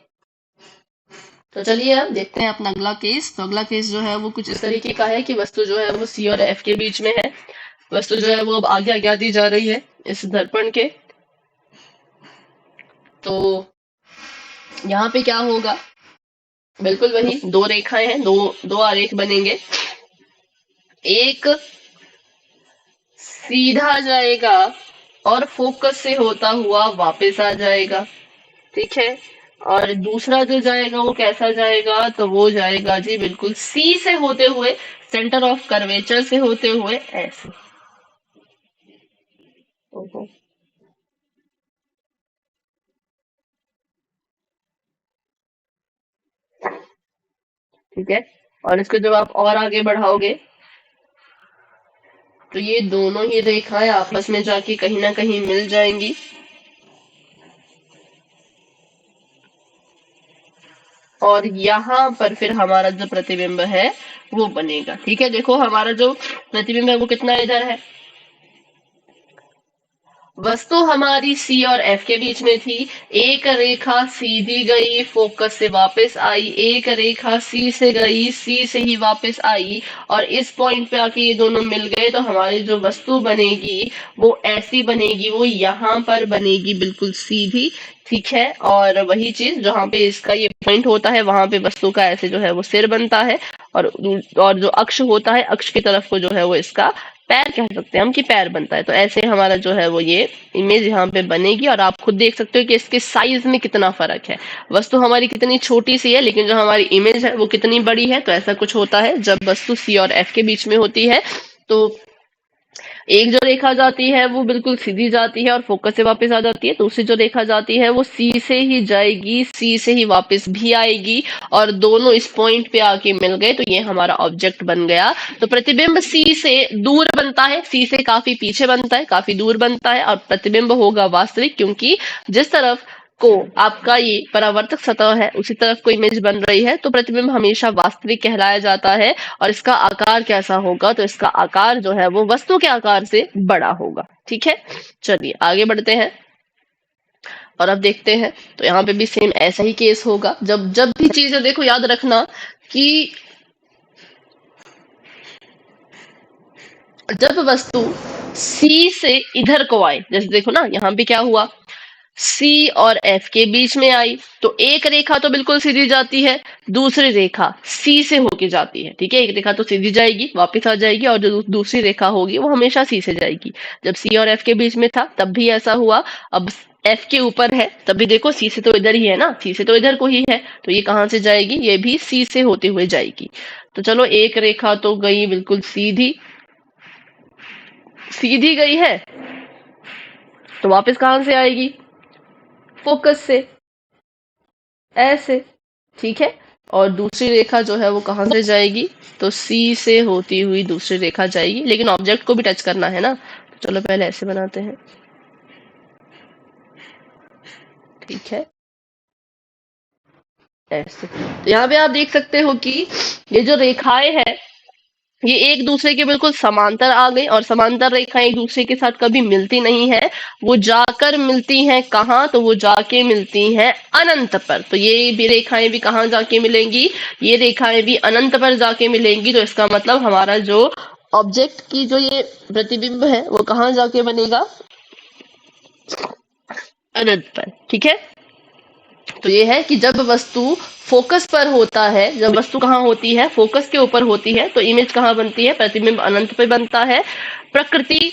तो चलिए अब देखते हैं अपना अगला केस। तो अगला केस जो है वो कुछ इस तरीके का है कि वस्तु जो है वो सी और एफ के बीच में है। वस्तु जो है वो अब आगे आगे आती जा रही है इस दर्पण के। तो यहाँ पे क्या होगा, बिल्कुल वही दो रेखाएं हैं, दो दो आरेख बनेंगे। एक सीधा जाएगा और फोकस से होता हुआ वापस आ जाएगा, ठीक है। और दूसरा जो जाएगा वो कैसा जाएगा, तो वो जाएगा जी बिल्कुल सी से होते हुए, सेंटर ऑफ कर्वेचर से होते हुए ऐसे। ओहो, ठीक है। और इसको जब आप और आगे बढ़ाओगे तो ये दोनों ही रेखाएं आपस में जाके कहीं ना कहीं मिल जाएंगी, और यहाँ पर फिर हमारा जो प्रतिबिंब है वो बनेगा, ठीक है। देखो हमारा जो प्रतिबिंब है वो कितना इधर है, वस्तु हमारी सी और एफ के बीच में थी, एक रेखा सीधी गई फोकस से वापस आई, एक रेखा सी से गई सी से ही वापस आई, और इस पॉइंट पे आके ये दोनों मिल गए, तो हमारी जो वस्तु बनेगी वो ऐसी बनेगी, वो यहाँ पर बनेगी बिल्कुल सीधी, ठीक है। और वही चीज जहाँ पे इसका ये पॉइंट होता है वहां पे वस्तु का ऐसे जो है वो सिर बनता है, और जो अक्ष होता है, अक्ष की तरफ को जो है वो इसका पैर कह सकते हैं हम, कि पैर बनता है। तो ऐसे हमारा जो है वो ये इमेज यहाँ पे बनेगी, और आप खुद देख सकते हो कि इसके साइज में कितना फर्क है। वस्तु हमारी कितनी छोटी सी है, लेकिन जो हमारी इमेज है वो कितनी बड़ी है। तो ऐसा कुछ होता है जब वस्तु सी और एफ के बीच में होती है, तो एक जो रेखा जाती है वो बिल्कुल सीधी जाती है और फोकस से वापस आ जाती है, दूसरी जो रेखा जाती है वो सी से ही जाएगी, सी से ही वापस भी आएगी, और दोनों इस पॉइंट पे आके मिल गए, तो ये हमारा ऑब्जेक्ट बन गया। तो प्रतिबिंब सी से दूर बनता है, सी से काफी पीछे बनता है, काफी दूर बनता है, और प्रतिबिंब होगा वास्तविक, क्योंकि जिस तरफ को आपका ये परावर्तक सतह है उसी तरफ को इमेज बन रही है, तो प्रतिबिंब हमेशा वास्तविक कहलाया जाता है। और इसका आकार कैसा होगा, तो इसका आकार जो है वो वस्तु के आकार से बड़ा होगा, ठीक है। चलिए आगे बढ़ते हैं और अब देखते हैं। तो यहाँ पे भी सेम ऐसा ही केस होगा, जब जब भी चीजें, देखो याद रखना कि जब वस्तु सी से इधर को आए, जैसे देखो ना यहाँ पे क्या हुआ, सी और एफ के बीच में आई, तो एक रेखा तो बिल्कुल सीधी जाती है, दूसरी रेखा सी से होके जाती है, ठीक है। एक रेखा तो सीधी जाएगी वापस आ जाएगी, और जो दूसरी रेखा होगी वो हमेशा सी से जाएगी। जब सी और एफ के बीच में था तब भी ऐसा हुआ, अब एफ के ऊपर है तब भी देखो सी से तो इधर ही है ना, सी से तो इधर को ही है, तो ये कहाँ से जाएगी, ये भी सी से होते हुए जाएगी। तो चलो एक रेखा तो गई बिल्कुल सीधी, सीधी गई है, तो वापस कहाँ से आएगी, फोकस से ऐसे, ठीक है। और दूसरी रेखा जो है वो कहाँ से जाएगी, तो सी से होती हुई दूसरी रेखा जाएगी, लेकिन ऑब्जेक्ट को भी टच करना है ना, तो चलो पहले ऐसे बनाते हैं, ठीक है ऐसे। तो यहाँ पे आप देख सकते हो कि ये जो रेखाएं हैं ये एक दूसरे के बिल्कुल समांतर आ गई, और समांतर रेखाएं एक दूसरे के साथ कभी मिलती नहीं है, वो जाकर मिलती हैं कहाँ, तो वो जाके मिलती हैं अनंत पर। तो ये भी रेखाएं भी कहाँ जाके मिलेंगी, ये रेखाएं भी अनंत पर जाके मिलेंगी। तो इसका मतलब हमारा जो ऑब्जेक्ट की जो ये प्रतिबिंब है वो कहाँ जाके बनेगा, अनंत पर, ठीक है। तो ये है कि जब वस्तु फोकस पर होता है, जब वस्तु कहाँ होती है, फोकस के ऊपर होती है, तो इमेज कहाँ बनती है, प्रतिबिंब अनंत पे बनता है। प्रकृति,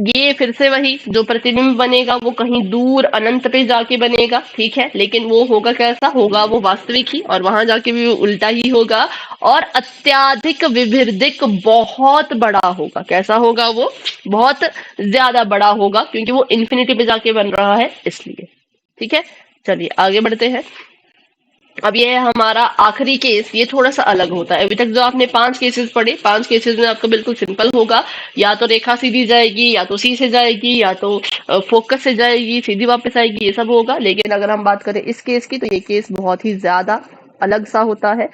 ये फिर से वही जो प्रतिबिंब बनेगा वो कहीं दूर अनंत पे जाके बनेगा, ठीक है। लेकिन वो होगा कैसा, होगा वो वास्तविक ही, और वहां जाके भी वो उल्टा ही होगा, और अत्याधिक विभेदिक बहुत बड़ा होगा। कैसा होगा, वो बहुत ज्यादा बड़ा होगा, क्योंकि वो इन्फिनिटी पे जाके बन रहा है इसलिए, ठीक है। चलिए आगे बढ़ते हैं। अब ये है हमारा आखिरी केस, ये थोड़ा सा अलग होता है। अभी तक जो आपने 5 केसेस पढ़े, 5 केसेस में आपका बिल्कुल सिंपल होगा, या तो रेखा सीधी जाएगी, या तो सी से जाएगी, या तो फोकस से जाएगी सीधी वापस आएगी, ये सब होगा। लेकिन अगर हम बात करें इस केस की, तो ये केस बहुत ही ज्यादा अलग सा होता है।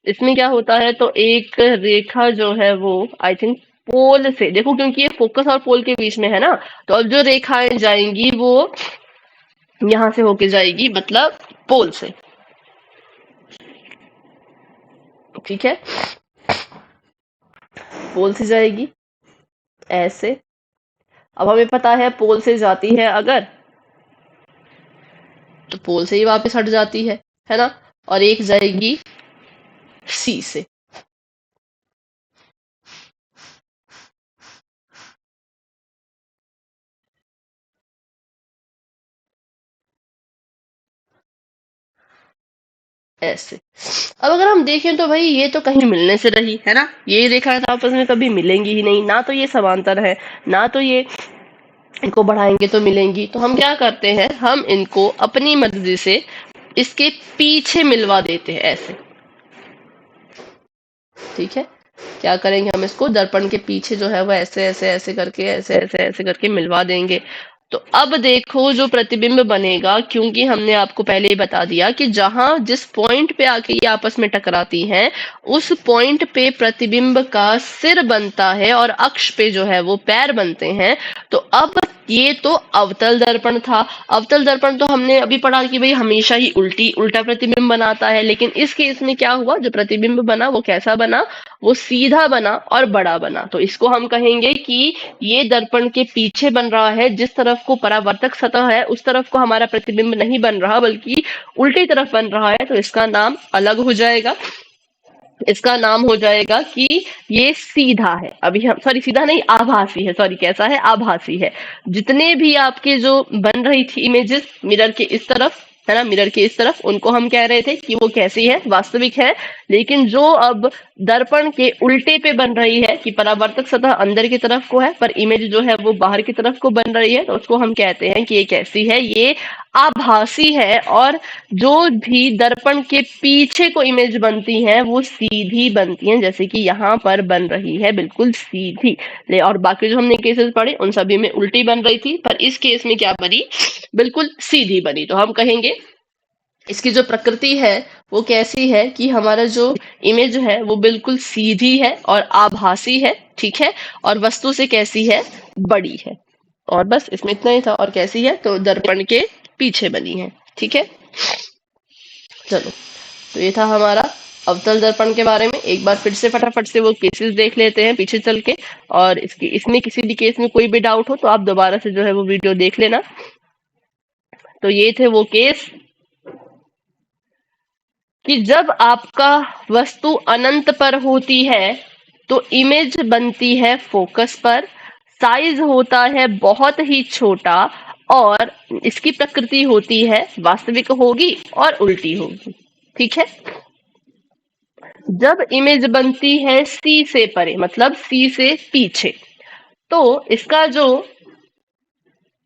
इसमें क्या होता है, तो एक रेखा जो है वो आई थिंक पोल से, देखो क्योंकि ये फोकस और पोल के बीच में है ना, तो अब जो रेखाएं जाएंगी वो यहां से होके जाएगी, मतलब पोल से, ठीक है। पोल से जाएगी ऐसे। अब हमें पता है पोल से जाती है अगर, तो पोल से ही वापस हट जाती है, है ना, और एक जाएगी सी से। ऐसे। अब अगर हम देखें तो भाई ये तो कहीं मिलने से रही है ना, ये रेखा तो आपस में कभी मिलेंगी ही नहीं, ना तो ये समांतर है, ना तो ये इनको बढ़ाएंगे तो मिलेंगी। तो हम क्या करते हैं, हम इनको अपनी मर्जी से इसके पीछे मिलवा देते हैं ऐसे। ठीक है, क्या करेंगे, हम इसको दर्पण के पीछे जो है वो ऐसे ऐसे ऐसे करके ऐसे ऐसे ऐसे करके मिलवा देंगे। तो अब देखो जो प्रतिबिंब बनेगा, क्योंकि हमने आपको पहले ही बता दिया कि जहां जिस पॉइंट पे आके ये आपस में टकराती हैं, उस पॉइंट पे प्रतिबिंब का सिर बनता है और अक्ष पे जो है वो पैर बनते हैं। तो अब ये तो अवतल दर्पण था। अवतल दर्पण तो हमने अभी पढ़ा कि भाई हमेशा ही उल्टा प्रतिबिंब बनाता है, लेकिन इस केस में क्या हुआ, जो प्रतिबिंब बना वो कैसा बना, वो सीधा बना और बड़ा बना। तो इसको हम कहेंगे कि ये दर्पण के पीछे बन रहा है, जिस तरफ को परावर्तक सतह है उस तरफ को हमारा प्रतिबिंब नहीं बन रहा बल्कि उल्टी तरफ बन रहा है। तो इसका नाम अलग हो जाएगा, इसका नाम हो जाएगा कि ये सीधा है। अभी हम, सॉरी सीधा नहीं, आभासी है, सॉरी कैसा है, आभासी है। जितने भी आपके जो बन रही थी इमेजेस मिरर के इस तरफ, है ना, मिरर के इस तरफ, उनको हम कह रहे थे कि वो कैसी है, वास्तविक है। लेकिन जो अब दर्पण के उल्टे पे बन रही है कि परावर्तक सतह अंदर की तरफ को है पर इमेज जो है वो बाहर की तरफ को बन रही है, तो उसको हम कहते हैं कि ये कैसी है, ये आभासी है। और जो भी दर्पण के पीछे को इमेज बनती हैं वो सीधी बनती हैं, जैसे कि यहाँ पर बन रही है बिल्कुल सीधी। ले और बाकी जो हमने केसेस पढ़े उन सभी में उल्टी बन रही थी, पर इस केस में क्या बनी, बिल्कुल सीधी बनी। तो हम कहेंगे इसकी जो प्रकृति है वो कैसी है कि हमारा जो इमेज है वो बिल्कुल सीधी है और आभासी है। ठीक है, और वस्तु से कैसी है, बड़ी है। और बस इसमें इतना ही था। और कैसी है, तो दर्पण के पीछे बनी है। ठीक है, चलो, तो ये था हमारा अवतल दर्पण के बारे में। एक बार फिर से फटाफट से वो केसेस देख लेते हैं पीछे चल के, और इसकी इसमें किसी भी केस में कोई भी डाउट हो तो आप दोबारा से जो है वो वीडियो देख लेना। तो ये थे वो केस कि जब आपका वस्तु अनंत पर होती है तो इमेज बनती है फोकस पर, साइज होता है बहुत ही छोटा, और इसकी प्रकृति होती है वास्तविक होगी और उल्टी होगी। ठीक है, जब इमेज बनती है सी से परे, मतलब सी से पीछे, तो इसका जो,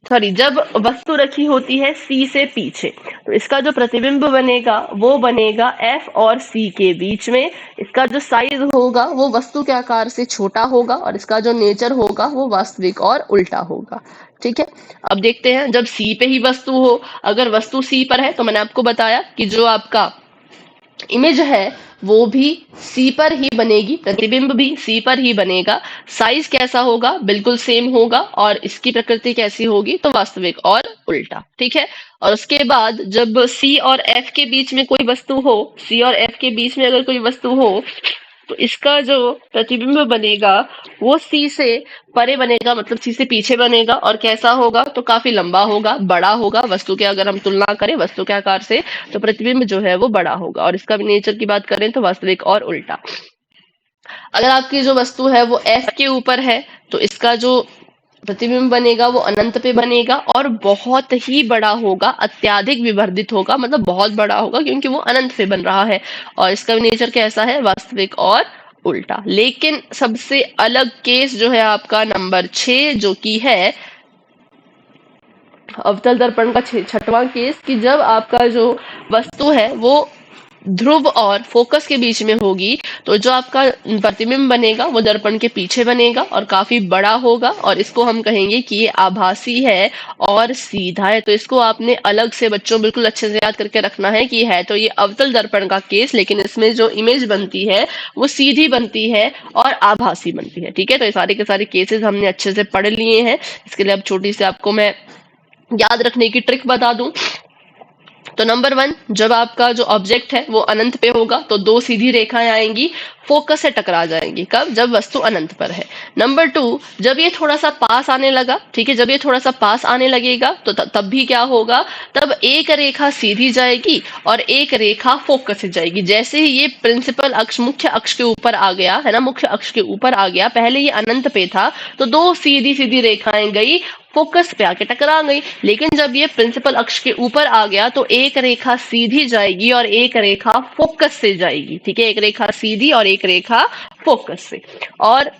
सॉरी, जब वस्तु रखी होती है सी से पीछे तो इसका जो प्रतिबिंब बनेगा वो बनेगा एफ और सी के बीच में। इसका जो साइज होगा वो वस्तु के आकार से छोटा होगा, और इसका जो नेचर होगा वो वास्तविक और उल्टा होगा। ठीक है, अब देखते हैं जब सी पे ही वस्तु हो, अगर वस्तु सी पर है तो मैंने आपको बताया कि जो आपका इमेज है वो भी सी पर ही बनेगी, प्रतिबिंब भी सी पर ही बनेगा। साइज कैसा होगा, बिल्कुल सेम होगा, और इसकी प्रकृति कैसी होगी, तो वास्तविक और उल्टा। ठीक है, और उसके बाद जब सी और एफ के बीच में कोई वस्तु हो, सी और एफ के बीच में अगर कोई वस्तु हो तो इसका जो प्रतिबिंब बनेगा वो सी से परे बनेगा, मतलब सी से पीछे बनेगा। और कैसा होगा, तो काफी लंबा होगा, बड़ा होगा। वस्तु के अगर हम तुलना करें वस्तु के आकार से तो प्रतिबिंब जो है वो बड़ा होगा। और इसका भी नेचर की बात करें तो वास्तविक और उल्टा। अगर आपकी जो वस्तु है वो एफ के ऊपर है तो इसका जो प्रतिबिंब बनेगा वो अनंत पे बनेगा और बहुत ही बड़ा होगा, अत्याधिक विवर्धित होगा, मतलब बहुत बड़ा होगा क्योंकि वो अनंत पे बन रहा है। और इसका भी नेचर कैसा है, वास्तविक और उल्टा। लेकिन सबसे अलग केस जो है आपका नंबर 6, जो कि है अवतल दर्पण का छठवां केस, कि जब आपका जो वस्तु है वो ध्रुव और फोकस के बीच में होगी तो जो आपका प्रतिबिंब बनेगा वो दर्पण के पीछे बनेगा और काफी बड़ा होगा, और इसको हम कहेंगे कि ये आभासी है और सीधा है। तो इसको आपने अलग से बच्चों बिल्कुल अच्छे से याद करके रखना है कि है तो ये अवतल दर्पण का केस, लेकिन इसमें जो इमेज बनती है वो सीधी बनती है और आभासी बनती है। ठीक है, तो ये सारे के सारे केसेस हमने अच्छे से पढ़ लिए हैं। इसके लिए अब छोटी सी आपको मैं याद रखने की ट्रिक बता दूं। तो नंबर 1, जब आपका जो ऑब्जेक्ट है वो अनंत पे होगा तो दो सीधी रेखाएं आएंगी, फोकस से टकरा जाएंगी। कब? जब वस्तु अनंत पर है। नंबर 2, जब ये थोड़ा सा पास आने लगा, ठीक है, जब ये थोड़ा सा पास आने लगेगा तो तब भी क्या होगा, तब एक रेखा सीधी जाएगी और एक रेखा फोकस से जाएगी। जैसे ही ये प्रिंसिपल अक्ष मुख्य अक्ष के ऊपर आ गया है ना, मुख्य अक्ष के ऊपर आ गया, पहले ये अनंत पे था तो दो सीधी सीधी रेखाएं गई, फोकस पे आके टकरा गई। लेकिन जब ये प्रिंसिपल अक्ष के ऊपर आ गया तो एक रेखा सीधी जाएगी और एक रेखा फोकस से जाएगी, ठीक है, एक रेखा सीधी और एक रेखा फोकस से, और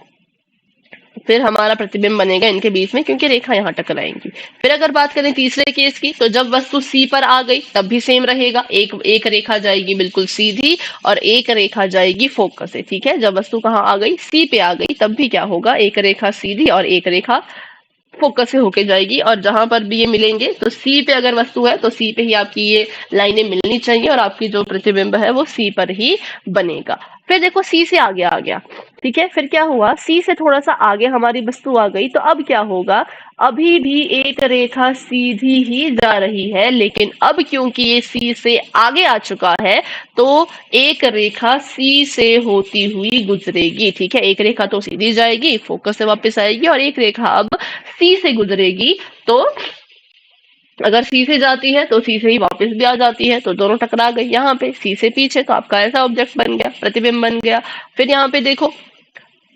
फिर हमारा प्रतिबिंब बनेगा इनके बीच में, क्योंकि रेखा यहाँ टकराएंगी। फिर अगर बात करें तीसरे केस की, तो जब वस्तु सी पर आ गई तब भी सेम रहेगा, एक एक रेखा जाएगी बिल्कुल सीधी और एक रेखा जाएगी फोकस से, ठीक है। जब वस्तु कहाँ आ गई? सी पे आ गई, तब भी क्या होगा, एक रेखा सीधी और एक रेखा फोकस से होके जाएगी। और जहां पर भी ये मिलेंगे तो सी पे अगर वस्तु है तो सी पे ही आपकी ये लाइनें मिलनी चाहिए और आपकी जो प्रतिबिंब है वो सी पर ही बनेगा। फिर देखो सी से आगे आ गया, ठीक है, फिर क्या हुआ, सी से थोड़ा सा आगे हमारी वस्तु आ गई तो अब क्या होगा, अभी भी एक रेखा सीधी ही जा रही है, लेकिन अब क्योंकि ये सी से आगे आ चुका है तो एक रेखा सी से होती हुई गुजरेगी, ठीक है, एक रेखा तो सीधी जाएगी, फोकस से वापस आएगी, और एक रेखा अब सी से गुजरेगी। तो अगर सी से जाती है तो सी से ही वापस भी आ जाती है, तो दोनों टकरा गई। यहाँ पे सी से पीछे तो आपका ऐसा ऑब्जेक्ट बन गया, प्रतिबिंब बन गया। फिर यहाँ पे देखो,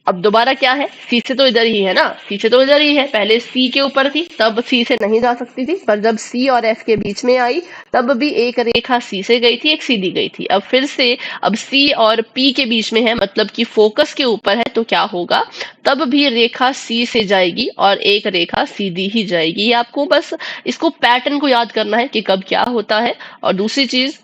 अब दोबारा क्या है, सी से तो इधर ही है ना, सी से तो इधर ही है, पहले सी के ऊपर थी तब सी से नहीं जा सकती थी, पर जब सी और एफ के बीच में आई तब भी एक रेखा सी से गई थी, एक सीधी गई थी। अब फिर से अब सी और पी के बीच में है, मतलब कि फोकस के ऊपर है, तो क्या होगा, तब भी रेखा सी से जाएगी और एक रेखा सीधी ही जाएगी। ये आपको बस इसको पैटर्न को याद करना है कि कब क्या होता है। और दूसरी चीज,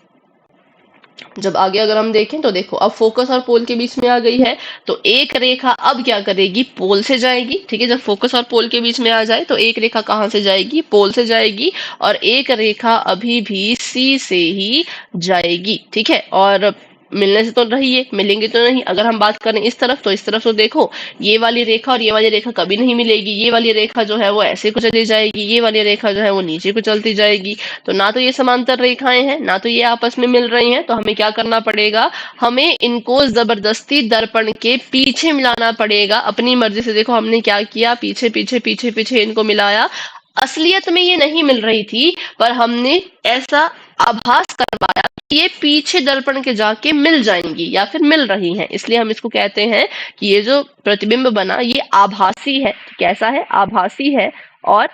जब आगे अगर हम देखें तो देखो, अब फोकस और पोल के बीच में आ गई है तो एक रेखा अब क्या करेगी, पोल से जाएगी, ठीक है, जब फोकस और पोल के बीच में आ जाए तो एक रेखा कहाँ से जाएगी, पोल से जाएगी, और एक रेखा अभी भी सी से ही जाएगी, ठीक है। और मिलने से तो रही है, मिलेंगे तो नहीं। अगर हम बात करें इस तरफ तो इस तरफ तो देखो, ये वाली रेखा और ये वाली रेखा कभी नहीं मिलेगी, ये वाली रेखा जो है वो ऐसे को चली जाएगी, ये वाली रेखा जो है वो नीचे को चलती जाएगी। तो ना तो ये समांतर रेखाएं हैं, ना तो ये आपस में मिल रही हैं, तो हमें क्या करना पड़ेगा, हमें इनको जबरदस्ती दर्पण के पीछे मिलाना पड़ेगा अपनी मर्जी से। देखो हमने क्या किया, पीछे पीछे पीछे पीछे इनको मिलाया, असलियत में ये नहीं मिल रही थी, पर हमने ऐसा आभास करवाया कि ये पीछे दर्पण के जाके मिल जाएंगी या फिर मिल रही हैं, इसलिए हम इसको कहते हैं कि ये जो प्रतिबिंब बना ये आभासी है। कैसा है? आभासी है। और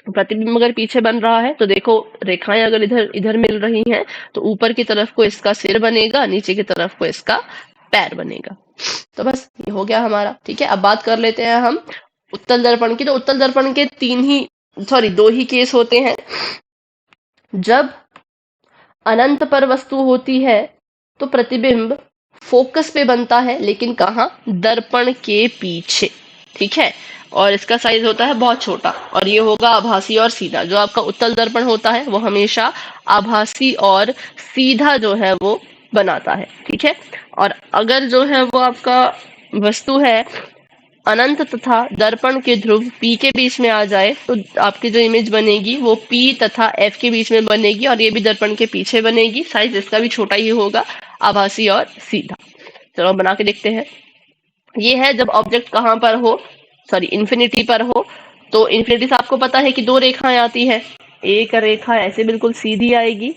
प्रतिबिंब अगर पीछे बन रहा है तो देखो, रेखाएं अगर इधर इधर मिल रही हैं तो ऊपर की तरफ को इसका सिर बनेगा, नीचे की तरफ को इसका पैर बनेगा। तो बस ये हो गया हमारा, ठीक है। अब बात कर लेते हैं हम उत्तल दर्पण की। तो उत्तल दर्पण के दो ही केस होते हैं। जब अनंत पर वस्तु होती है तो प्रतिबिंब फोकस पे बनता है, लेकिन कहाँ? दर्पण के पीछे, ठीक है। और इसका साइज होता है बहुत छोटा, और ये होगा आभासी और सीधा। जो आपका उत्तल दर्पण होता है वो हमेशा आभासी और सीधा जो है वो बनाता है, ठीक है। और अगर जो है वो आपका वस्तु है अनंत तथा दर्पण के ध्रुव P के बीच में आ जाए तो आपकी जो इमेज बनेगी वो P तथा F के बीच में बनेगी, और ये भी दर्पण के पीछे बनेगी। साइज इसका भी छोटा ही होगा, आभासी और सीधा। चलो बना के देखते हैं। ये है जब ऑब्जेक्ट कहाँ पर हो, सॉरी इन्फिनिटी पर हो। तो इन्फिनिटी से आपको पता है कि दो रेखाएं आती है, एक रेखा ऐसे बिल्कुल सीधी आएगी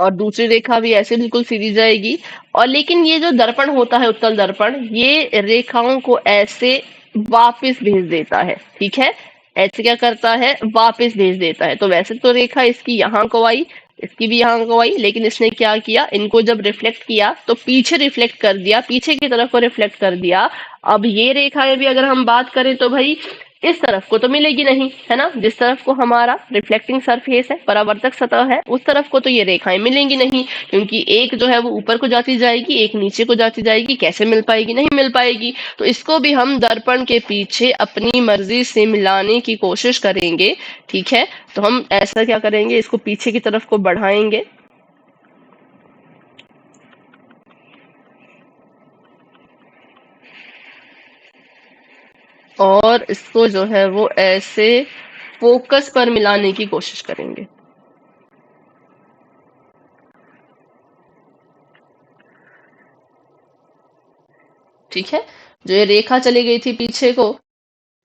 और दूसरी रेखा भी ऐसे बिल्कुल सीधी जाएगी। और लेकिन ये जो दर्पण होता है उत्तल दर्पण, ये रेखाओं को ऐसे वापस भेज देता है, ठीक है। ऐसे क्या करता है, वापस भेज देता है। तो वैसे तो रेखा इसकी यहाँ को आई, इसकी भी यहाँ को आई, लेकिन इसने क्या किया, इनको जब रिफ्लेक्ट किया तो पीछे रिफ्लेक्ट कर दिया, पीछे की तरफ को रिफ्लेक्ट कर दिया। अब ये रेखाएं भी अगर हम बात करें तो भाई इस तरफ को तो मिलेगी नहीं, है ना, जिस तरफ को हमारा रिफ्लेक्टिंग सरफेस है, परावर्तक सतह है, उस तरफ को तो ये रेखाएं मिलेंगी नहीं, क्योंकि एक जो है वो ऊपर को जाती जाएगी, एक नीचे को जाती जाएगी। कैसे मिल पाएगी? नहीं मिल पाएगी। तो इसको भी हम दर्पण के पीछे अपनी मर्जी से मिलाने की कोशिश करेंगे, ठीक है। तो हम ऐसा क्या करेंगे, इसको पीछे की तरफ को बढ़ाएंगे, और इसको जो है वो ऐसे फोकस पर मिलाने की कोशिश करेंगे। ठीक है। जो ये रेखा चली गई थी पीछे को,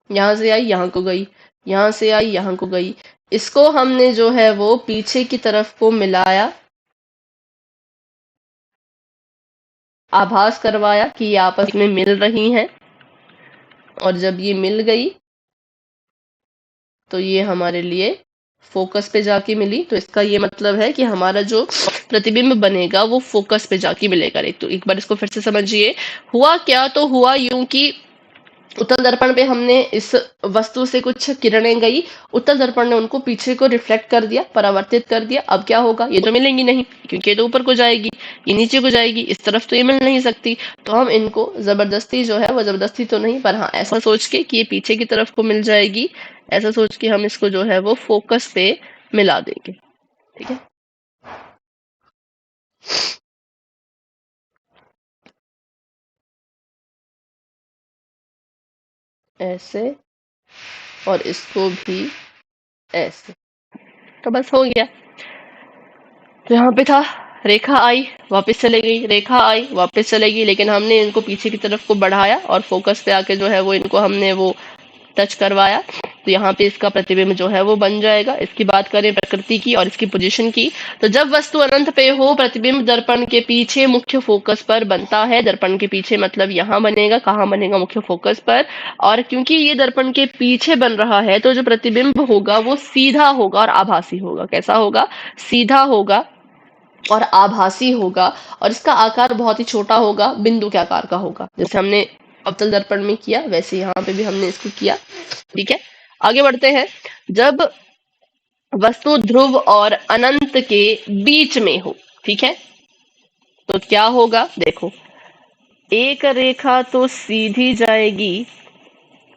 यहां से आई यहां को गई, यहां से आई यहां को गई, इसको हमने जो है वो पीछे की तरफ को मिलाया, आभास करवाया कि ये आपस में मिल रही हैं, और जब ये मिल गई तो ये हमारे लिए फोकस पे जाके मिली। तो इसका ये मतलब है कि हमारा जो प्रतिबिंब बनेगा वो फोकस पे जाके मिलेगा। तो एक बार इसको फिर से समझिए, हुआ क्या? तो हुआ यूं कि उत्तल दर्पण पे हमने इस वस्तु से कुछ किरणें गई, उत्तल दर्पण ने उनको पीछे को रिफ्लेक्ट कर दिया, परावर्तित कर दिया। अब क्या होगा? ये तो मिलेंगी नहीं, क्योंकि ये तो ऊपर को जाएगी, ये नीचे को जाएगी, इस तरफ तो ये मिल नहीं सकती। तो हम इनको जबरदस्ती जो है वो, जबरदस्ती तो नहीं पर हाँ ऐसा सोच के कि ये पीछे की तरफ को मिल जाएगी, ऐसा सोच के हम इसको जो है वो फोकस पे मिला देंगे। ठीक है। ऐसे, और इसको भी ऐसे। तो बस हो गया। तो यहाँ पे था, रेखा आई वापस चले गई, रेखा आई वापस चलेगी, लेकिन हमने इनको पीछे की तरफ को बढ़ाया और फोकस पे आके जो है वो इनको हमने वो टच करवाया। तो यहाँ पे इसका प्रतिबिंब जो है वो बन जाएगा। इसकी बात करें प्रकृति की और इसकी पोजीशन की, तो जब वस्तु अनंत पे हो, प्रतिबिंब दर्पण के पीछे मुख्य फोकस पर बनता है। दर्पण के पीछे मतलब यहाँ बनेगा, कहाँ बनेगा? मुख्य फोकस पर। और क्योंकि ये दर्पण के पीछे बन रहा है तो जो प्रतिबिंब होगा वो सीधा होगा और आभासी होगा। कैसा होगा? सीधा होगा और आभासी होगा, और इसका आकार बहुत ही छोटा होगा, बिंदु के आकार का होगा। जैसे हमने अवतल दर्पण में किया वैसे यहाँ पे भी हमने इसको किया। ठीक है, आगे बढ़ते हैं। जब वस्तु ध्रुव और अनंत के बीच में हो, ठीक है, तो क्या होगा? देखो, एक रेखा तो सीधी जाएगी,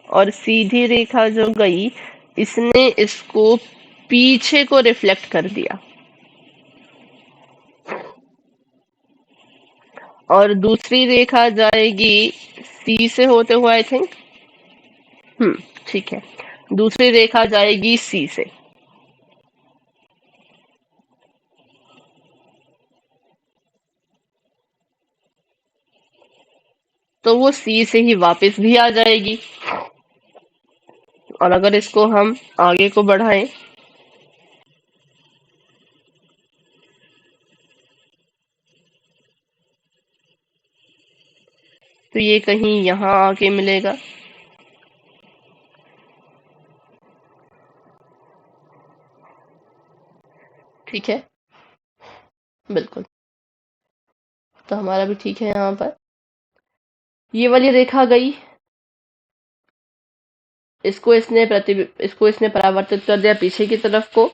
और सीधी रेखा जो गई इसने इसको पीछे को रिफ्लेक्ट कर दिया, और दूसरी रेखा जाएगी सी से होते हुए, आई थिंक। ठीक है, दूसरी रेखा जाएगी सी से। तो वो सी से ही वापस भी आ जाएगी। और अगर इसको हम आगे को बढ़ाएं, तो ये कहीं यहाँ आके मिलेगा। ठीक है, बिल्कुल। तो हमारा भी ठीक है। यहाँ पर ये वाली रेखा गई, इसको इसने परावर्तित कर दिया पीछे की तरफ को।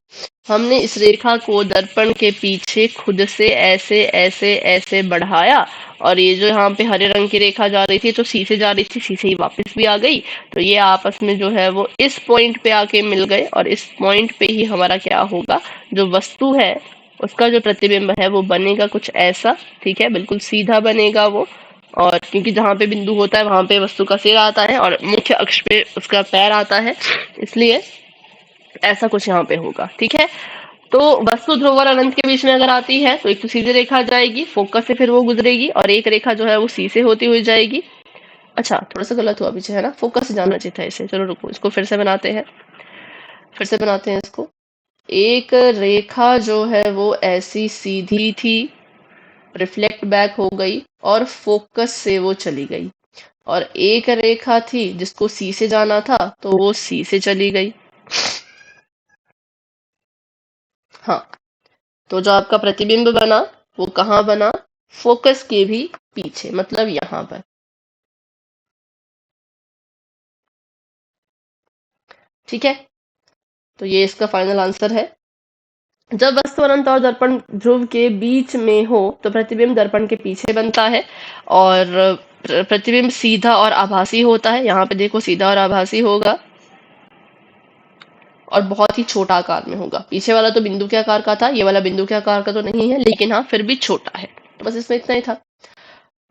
हमने इस रेखा को दर्पण के पीछे खुद से ऐसे ऐसे ऐसे बढ़ाया, और ये जो यहाँ पे हरे रंग की रेखा जा रही थी तो सी से जा रही थी, सी से ही वापस भी आ गई। तो ये आपस में जो है वो इस पॉइंट पे आके मिल गए, और इस पॉइंट पे ही हमारा क्या होगा? जो वस्तु है उसका जो प्रतिबिंब है वो बनेगा कुछ ऐसा। ठीक है, बिल्कुल सीधा बनेगा वो। और क्योंकि जहाँ पे बिंदु होता है वहां पे वस्तु का सिर आता है और मुख्य अक्ष पे उसका पैर आता है, इसलिए ऐसा कुछ यहाँ पे होगा। ठीक है, तो वस्तु ध्रुव और अनंत के बीच में अगर आती है तो एक तो सीधी रेखा जाएगी, फोकस से फिर वो गुजरेगी, और एक रेखा जो है वो सी से होती हुई जाएगी। अच्छा, थोड़ा सा गलत हुआ पीछे, है ना? फोकस से जाना चाहिए था इसे। चलो रुको, इसको फिर से बनाते हैं, फिर से बनाते हैं इसको। एक रेखा जो है वो ऐसी सीधी थी, रिफ्लेक्ट बैक हो गई और फोकस से वो चली गई, और एक रेखा थी जिसको सी से जाना था तो वो सी से चली गई। हाँ, तो जो आपका प्रतिबिंब बना वो कहाँ बना? फोकस के भी पीछे, मतलब यहाँ पर। ठीक है, तो ये इसका फाइनल आंसर है। जब वस्तु अनंत और दर्पण ध्रुव के बीच में हो तो प्रतिबिंब दर्पण के पीछे बनता है, और प्रतिबिंब सीधा और आभासी होता है। यहाँ पे देखो, सीधा और आभासी होगा, और बहुत ही छोटा आकार में होगा। पीछे वाला तो बिंदु के आकार का था, ये वाला बिंदु के आकार का तो नहीं है, लेकिन हाँ फिर भी छोटा है। तो बस इसमें इतना ही था।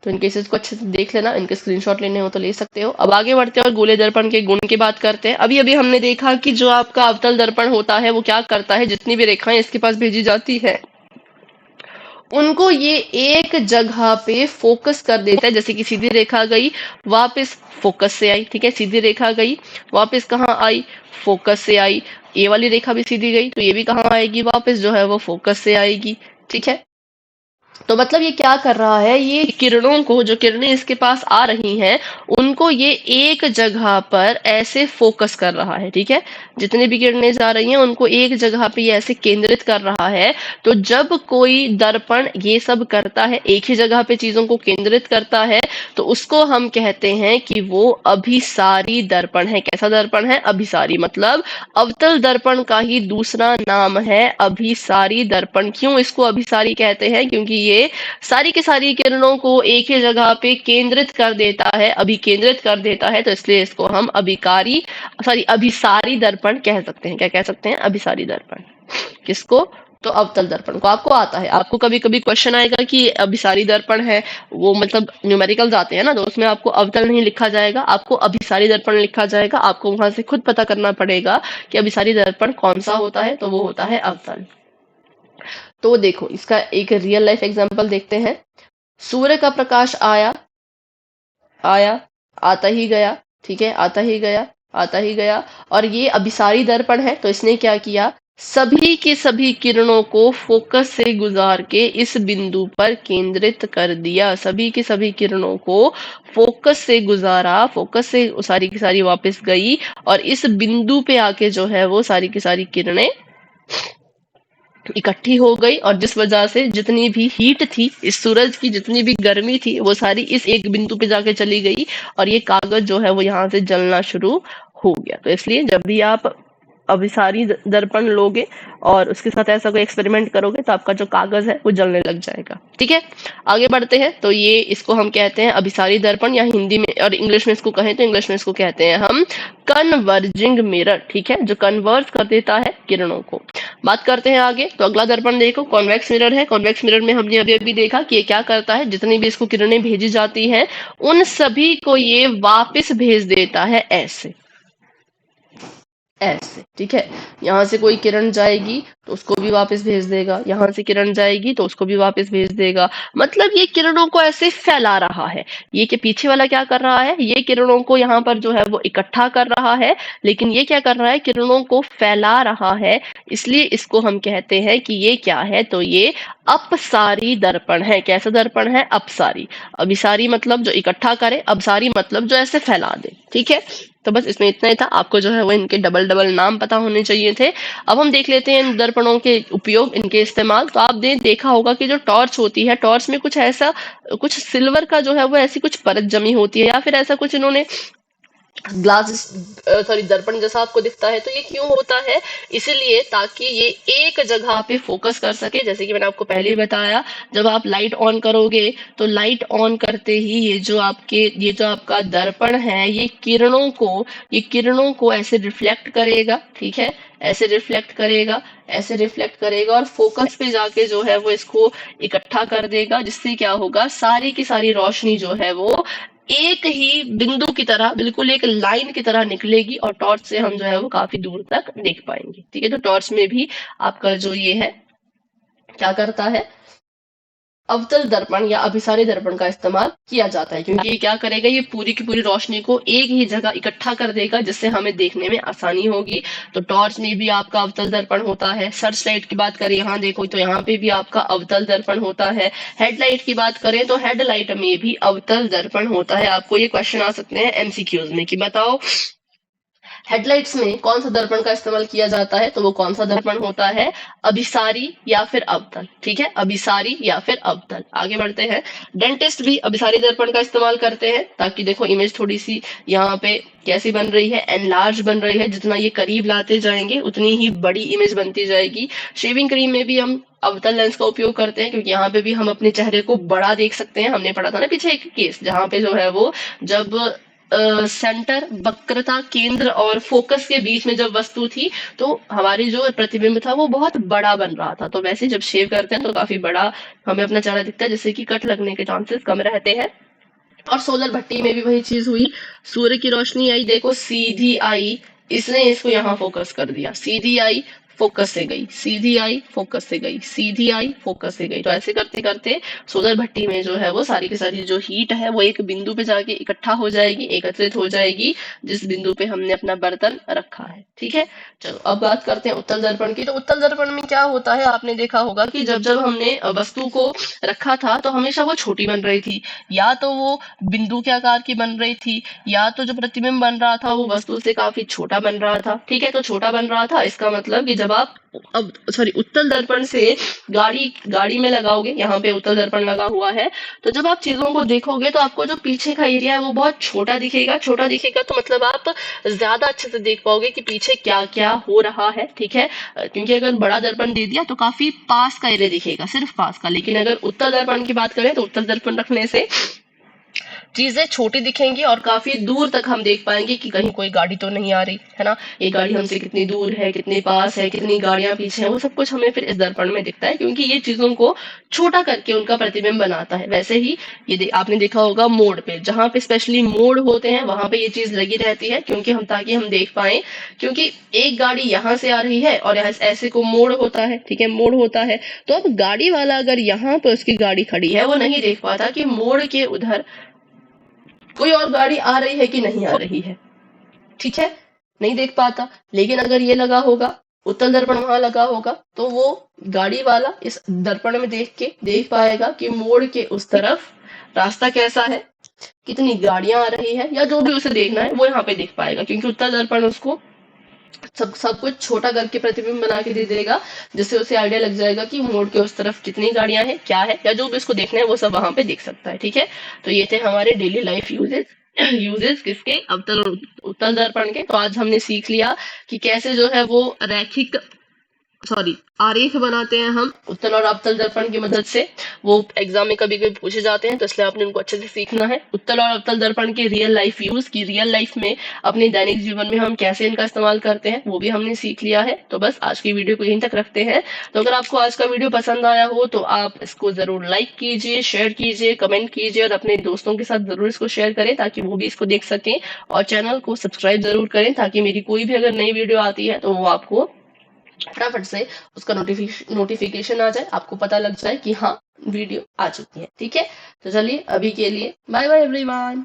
तो इनके इसको अच्छे से देख लेना, इनके स्क्रीनशॉट लेने हो तो ले सकते हो। अब आगे बढ़ते हैं और गोले दर्पण के गुण की बात करते हैं। अभी अभी हमने देखा कि जो आपका अवतल दर्पण होता है वो क्या करता है, जितनी भी रेखाएं इसके पास भेजी जाती है उनको ये एक जगह पे फोकस कर देता है। जैसे कि सीधी रेखा गई, वापस फोकस से आई, ठीक है, सीधी रेखा गई, वापस कहाँ आई, फोकस से आई। ये वाली रेखा भी सीधी गई तो ये भी कहाँ आएगी, वापस जो है वो फोकस से आएगी, ठीक है। तो मतलब ये क्या कर रहा है, ये किरणों को, जो किरणें इसके पास आ रही हैं, उनको ये एक जगह पर ऐसे फोकस कर रहा है, ठीक है। जितनी भी किरणें जा रही हैं उनको एक जगह पे ये ऐसे केंद्रित कर रहा है। तो जब कोई दर्पण ये सब करता है, एक ही जगह पे चीजों को केंद्रित करता है, तो उसको हम कहते हैं कि वो अभिसारी दर्पण है। कैसा दर्पण है, अभिसारी। मतलब अवतल दर्पण का ही दूसरा नाम है अभिसारी दर्पण। क्यों इसको अभिसारी कहते हैं, क्योंकि ये सारी की सारी किरणों को एक ही जगह पे केंद्रित कर देता है, अभिकेंद्रित कर देता है, तो इसलिए इसको हम अभिसारी दर्पण कह सकते हैं। क्या कह सकते हैं, अभिसारी दर्पण। किसको, तो अवतल दर्पण को। आपको आता है, आपको कभी कभी क्वेश्चन आएगा कि अभिसारी दर्पण है, वो मतलब न्यूमेरिकल्स आते हैं ना, तो उसमें आपको अवतल नहीं लिखा जाएगा, आपको अभिसारी दर्पण लिखा जाएगा। आपको वहां से खुद पता करना पड़ेगा कि अभिसारी दर्पण कौन सा होता है, तो वो होता है अवतल। तो देखो इसका एक रियल लाइफ एग्जांपल देखते हैं। सूर्य का प्रकाश आया, आया, आता ही गया, ठीक है, आता ही गया, आता ही गया, और ये अभिसारी दर्पण है, तो इसने क्या किया, सभी की सभी किरणों को फोकस से गुजार के इस बिंदु पर केंद्रित कर दिया। सभी की सभी किरणों को फोकस से गुजारा, फोकस से सारी की सारी वापस गई, और इस बिंदु पे आके जो है वो सारी की सारी किरणें इकट्ठी हो गई, और जिस वजह से जितनी भी हीट थी, इस सूरज की जितनी भी गर्मी थी, वो सारी इस एक बिंदु पे जाके चली गई, और ये कागज जो है वो यहाँ से जलना शुरू हो गया। तो इसलिए जब भी आप अभिसारी दर्पण लोगे और उसके साथ ऐसा कोई एक्सपेरिमेंट करोगे, तो आपका जो कागज है वो जलने लग जाएगा, ठीक है। आगे बढ़ते हैं। तो ये इसको हम कहते हैं अभिसारी दर्पण, या हिंदी में और इंग्लिश में इसको कहें तो इंग्लिश में इसको कहते हैं हम कन्वर्जिंग मिरर, ठीक है, जो कन्वर्ज कर देता है किरणों को। बात करते हैं आगे। तो अगला दर्पण देखो, कॉन्वेक्स मिरर है। कॉन्वेक्स मिरर में हमने अभी अभी देखा कि ये क्या करता है, जितनी भी इसको किरणें भेजी जाती हैं उन सभी को ये वापस भेज देता है ऐसे, ऐसे, ठीक है। यहाँ से कोई किरण जाएगी तो उसको भी वापस भेज देगा, यहाँ से किरण जाएगी तो उसको भी वापस भेज देगा। मतलब ये किरणों को ऐसे फैला रहा है। ये के पीछे वाला क्या कर रहा है, ये किरणों को यहाँ पर जो है वो इकट्ठा कर रहा है, लेकिन ये क्या कर रहा है, किरणों को फैला रहा है। इसलिए इसको हम कहते हैं कि ये क्या है, तो ये अपसारी दर्पण है। कैसा दर्पण है, अपसारी। अभिसारी मतलब जो इकट्ठा करे, अपसारी मतलब जो ऐसे फैला दे, ठीक है। तो बस इसमें इतना ही था, आपको जो है वो इनके डबल डबल नाम पता होने चाहिए थे। अब हम देख लेते हैं इन दर्पणों के उपयोग, इनके इस्तेमाल। तो आपने देखा होगा कि जो टॉर्च होती है, टॉर्च में कुछ ऐसा, कुछ सिल्वर का जो है वो ऐसी कुछ परत जमी होती है, या फिर ऐसा कुछ इन्होंने ग्लास, सॉरी, दर्पण जैसा आपको दिखता है। तो ये क्यों होता है, इसलिए ताकि ये एक जगह पे फोकस कर सके। जैसे कि मैंने आपको पहले ही बताया, जब आप लाइट ऑन करोगे तो लाइट ऑन करते ही ये जो आपका दर्पण है, ये किरणों को ऐसे रिफ्लेक्ट करेगा, ठीक है, ऐसे रिफ्लेक्ट करेगा, ऐसे रिफ्लेक्ट करेगा, और फोकस पे जाके जो है वो इसको इकट्ठा कर देगा, जिससे क्या होगा, सारी की सारी रोशनी जो है वो एक ही बिंदु की तरह, बिल्कुल एक लाइन की तरह निकलेगी, और टॉर्च से हम जो है वो काफी दूर तक देख पाएंगे, ठीक है। तो टॉर्च में भी आपका जो ये है क्या करता है, अवतल दर्पण या अभिसारी दर्पण का इस्तेमाल किया जाता है, क्योंकि ये क्या करेगा, ये पूरी की पूरी रोशनी को एक ही जगह इकट्ठा कर देगा, जिससे हमें देखने में आसानी होगी। तो टॉर्च में भी आपका अवतल दर्पण होता है। सर्च लाइट की बात करें, यहाँ देखो तो यहाँ पे भी आपका अवतल दर्पण होता है। हेडलाइट की बात करें तो हेडलाइट में भी अवतल दर्पण होता है। आपको ये क्वेश्चन आ सकते हैं एमसीक्यूज में कि बताओ हेडलाइट्स में कौन सा दर्पण का इस्तेमाल किया जाता है, तो वो कौन सा दर्पण होता है, अभिसारी या फिर अवतल, ठीक है, अभिसारी या फिर अवतल। आगे बढ़ते हैं। डेंटिस्ट भी अभिसारी दर्पण का इस्तेमाल करते हैं, ताकि देखो इमेज थोड़ी सी यहाँ पे कैसी बन रही है, एनलार्ज बन रही है। जितना ये करीब लाते जाएंगे उतनी ही बड़ी इमेज बनती जाएगी। शेविंग क्रीम में भी हम अवतल लेंस का उपयोग करते हैं, क्योंकि यहाँ पे भी हम अपने चेहरे को बड़ा देख सकते हैं। हमने पढ़ा था ना पीछे एक केस, जहाँ पे जो है वो जब सेंटर, वक्रता, केंद्र और फोकस के बीच में जब वस्तु थी, तो हमारी जो प्रतिबिंब था वो बहुत बड़ा बन रहा था। तो वैसे जब शेव करते हैं तो काफी बड़ा हमें अपना चेहरा दिखता है, जिससे कि कट लगने के चांसेस कम रहते हैं। और सोलर भट्टी में भी वही चीज हुई। सूर्य की रोशनी आई, देखो सीधी आई, इसने इसको यहाँ फोकस कर दिया, सीधी आई, फोकस से गई, सीधी आई, फोकस से गई, सीधी आई, फोकस से गई। तो ऐसे करते करते सोलर भट्टी में जो है वो सारी की सारी जो हीट है वो एक बिंदु पे जाके इकट्ठा हो जाएगी, एकत्रित हो जाएगी, जिस बिंदु पे हमने अपना बर्तन रखा है। ठीक है, चलो अब बात करते हैं उत्तल दर्पण की। तो उत्तल दर्पण में क्या होता है, आपने देखा होगा कि जब जब हमने वस्तु को रखा था तो हमेशा वो छोटी बन रही थी, या तो वो बिंदु के आकार की बन रही थी, या तो जो प्रतिबिंब बन रहा था वो वस्तु से काफी छोटा बन रहा था। ठीक है, तो छोटा बन रहा था इसका मतलब कि जब आप अब सॉरी उत्तल दर्पण से गाड़ी गाड़ी में लगाओगे, यहाँ पे उत्तल दर्पण लगा हुआ है, तो जब आप चीजों को देखोगे तो आपको जो पीछे का एरिया है वो बहुत छोटा दिखेगा। छोटा दिखेगा तो मतलब आप ज्यादा अच्छे से देख पाओगे कि पीछे क्या क्या हो रहा है। ठीक है, क्योंकि अगर बड़ा दर्पण दे दिया तो काफी पास का एरिया दिखेगा, सिर्फ पास का। लेकिन अगर उत्तल दर्पण की बात करें तो उत्तल दर्पण रखने से चीजें छोटी दिखेंगी और काफी दूर तक हम देख पाएंगे कि कहीं कोई गाड़ी तो नहीं आ रही है ना, ये गाड़ी हमसे कितनी दूर है, कितने पास है, कितनी गाड़ियां पीछे हैं, वो सब कुछ हमें फिर इस दर्पण में दिखता है, क्योंकि ये चीजों को छोटा करके उनका प्रतिबिंब बनाता है। वैसे ही ये आपने देखा होगा मोड़ पे, जहां पे स्पेशली मोड़ होते हैं वहां पे ये चीज लगी रहती है, क्योंकि हम ताकि हम देख पाए, क्योंकि एक गाड़ी यहाँ से आ रही है और ऐसे को मोड़ होता है। ठीक है, मोड़ होता है, तो अब गाड़ी वाला अगर यहाँ पे उसकी गाड़ी खड़ी है वो नहीं देख पाता कि मोड़ के उधर कोई और गाड़ी आ रही है कि नहीं आ रही है। ठीक है, नहीं देख पाता। लेकिन अगर ये लगा होगा, उत्तल दर्पण वहां लगा होगा, तो वो गाड़ी वाला इस दर्पण में देख के देख पाएगा कि मोड़ के उस तरफ रास्ता कैसा है, कितनी गाड़ियां आ रही है, या जो भी उसे देखना है वो यहाँ पे देख पाएगा, क्योंकि उत्तल दर्पण उसको सब कुछ छोटा करके प्रतिबिंब बना के दे देगा, जिससे उसे आइडिया लग जाएगा कि मोड़ के उस तरफ कितनी गाड़ियां हैं, क्या है, या जो भी उसको देखना है वो सब वहां पे देख सकता है। ठीक है, तो ये थे हमारे डेली लाइफ यूजेस यूजेस किसके, अवतल और उत्तल दर्पण के। तो आज हमने सीख लिया कि कैसे जो है वो रैखिक आरेख बनाते हैं हम उत्तल और अवतल दर्पण की मदद से। वो एग्जाम में कभी कभी पूछे जाते हैं, तो इसलिए आपने उनको अच्छे से सीखना है। उत्तल और अवतल दर्पण के रियल लाइफ यूज की, रियल लाइफ में अपने दैनिक जीवन में हम कैसे इनका इस्तेमाल करते हैं वो भी हमने सीख लिया है। तो बस आज की वीडियो को यहीं तक रखते हैं। तो अगर आपको आज का वीडियो पसंद आया हो तो आप इसको जरूर लाइक कीजिए, शेयर कीजिए, कमेंट कीजिए और अपने दोस्तों के साथ जरूर इसको शेयर करें ताकि वो भी इसको देख सकें। और चैनल को सब्सक्राइब जरूर करें ताकि मेरी कोई भी अगर नई वीडियो आती है तो वो आपको फटाफट से उसका नोटिफिकेशन आ जाए, आपको पता लग जाए कि हाँ वीडियो आ चुकी है। ठीक है, तो चलिए अभी के लिए बाय बाय एवरीवन।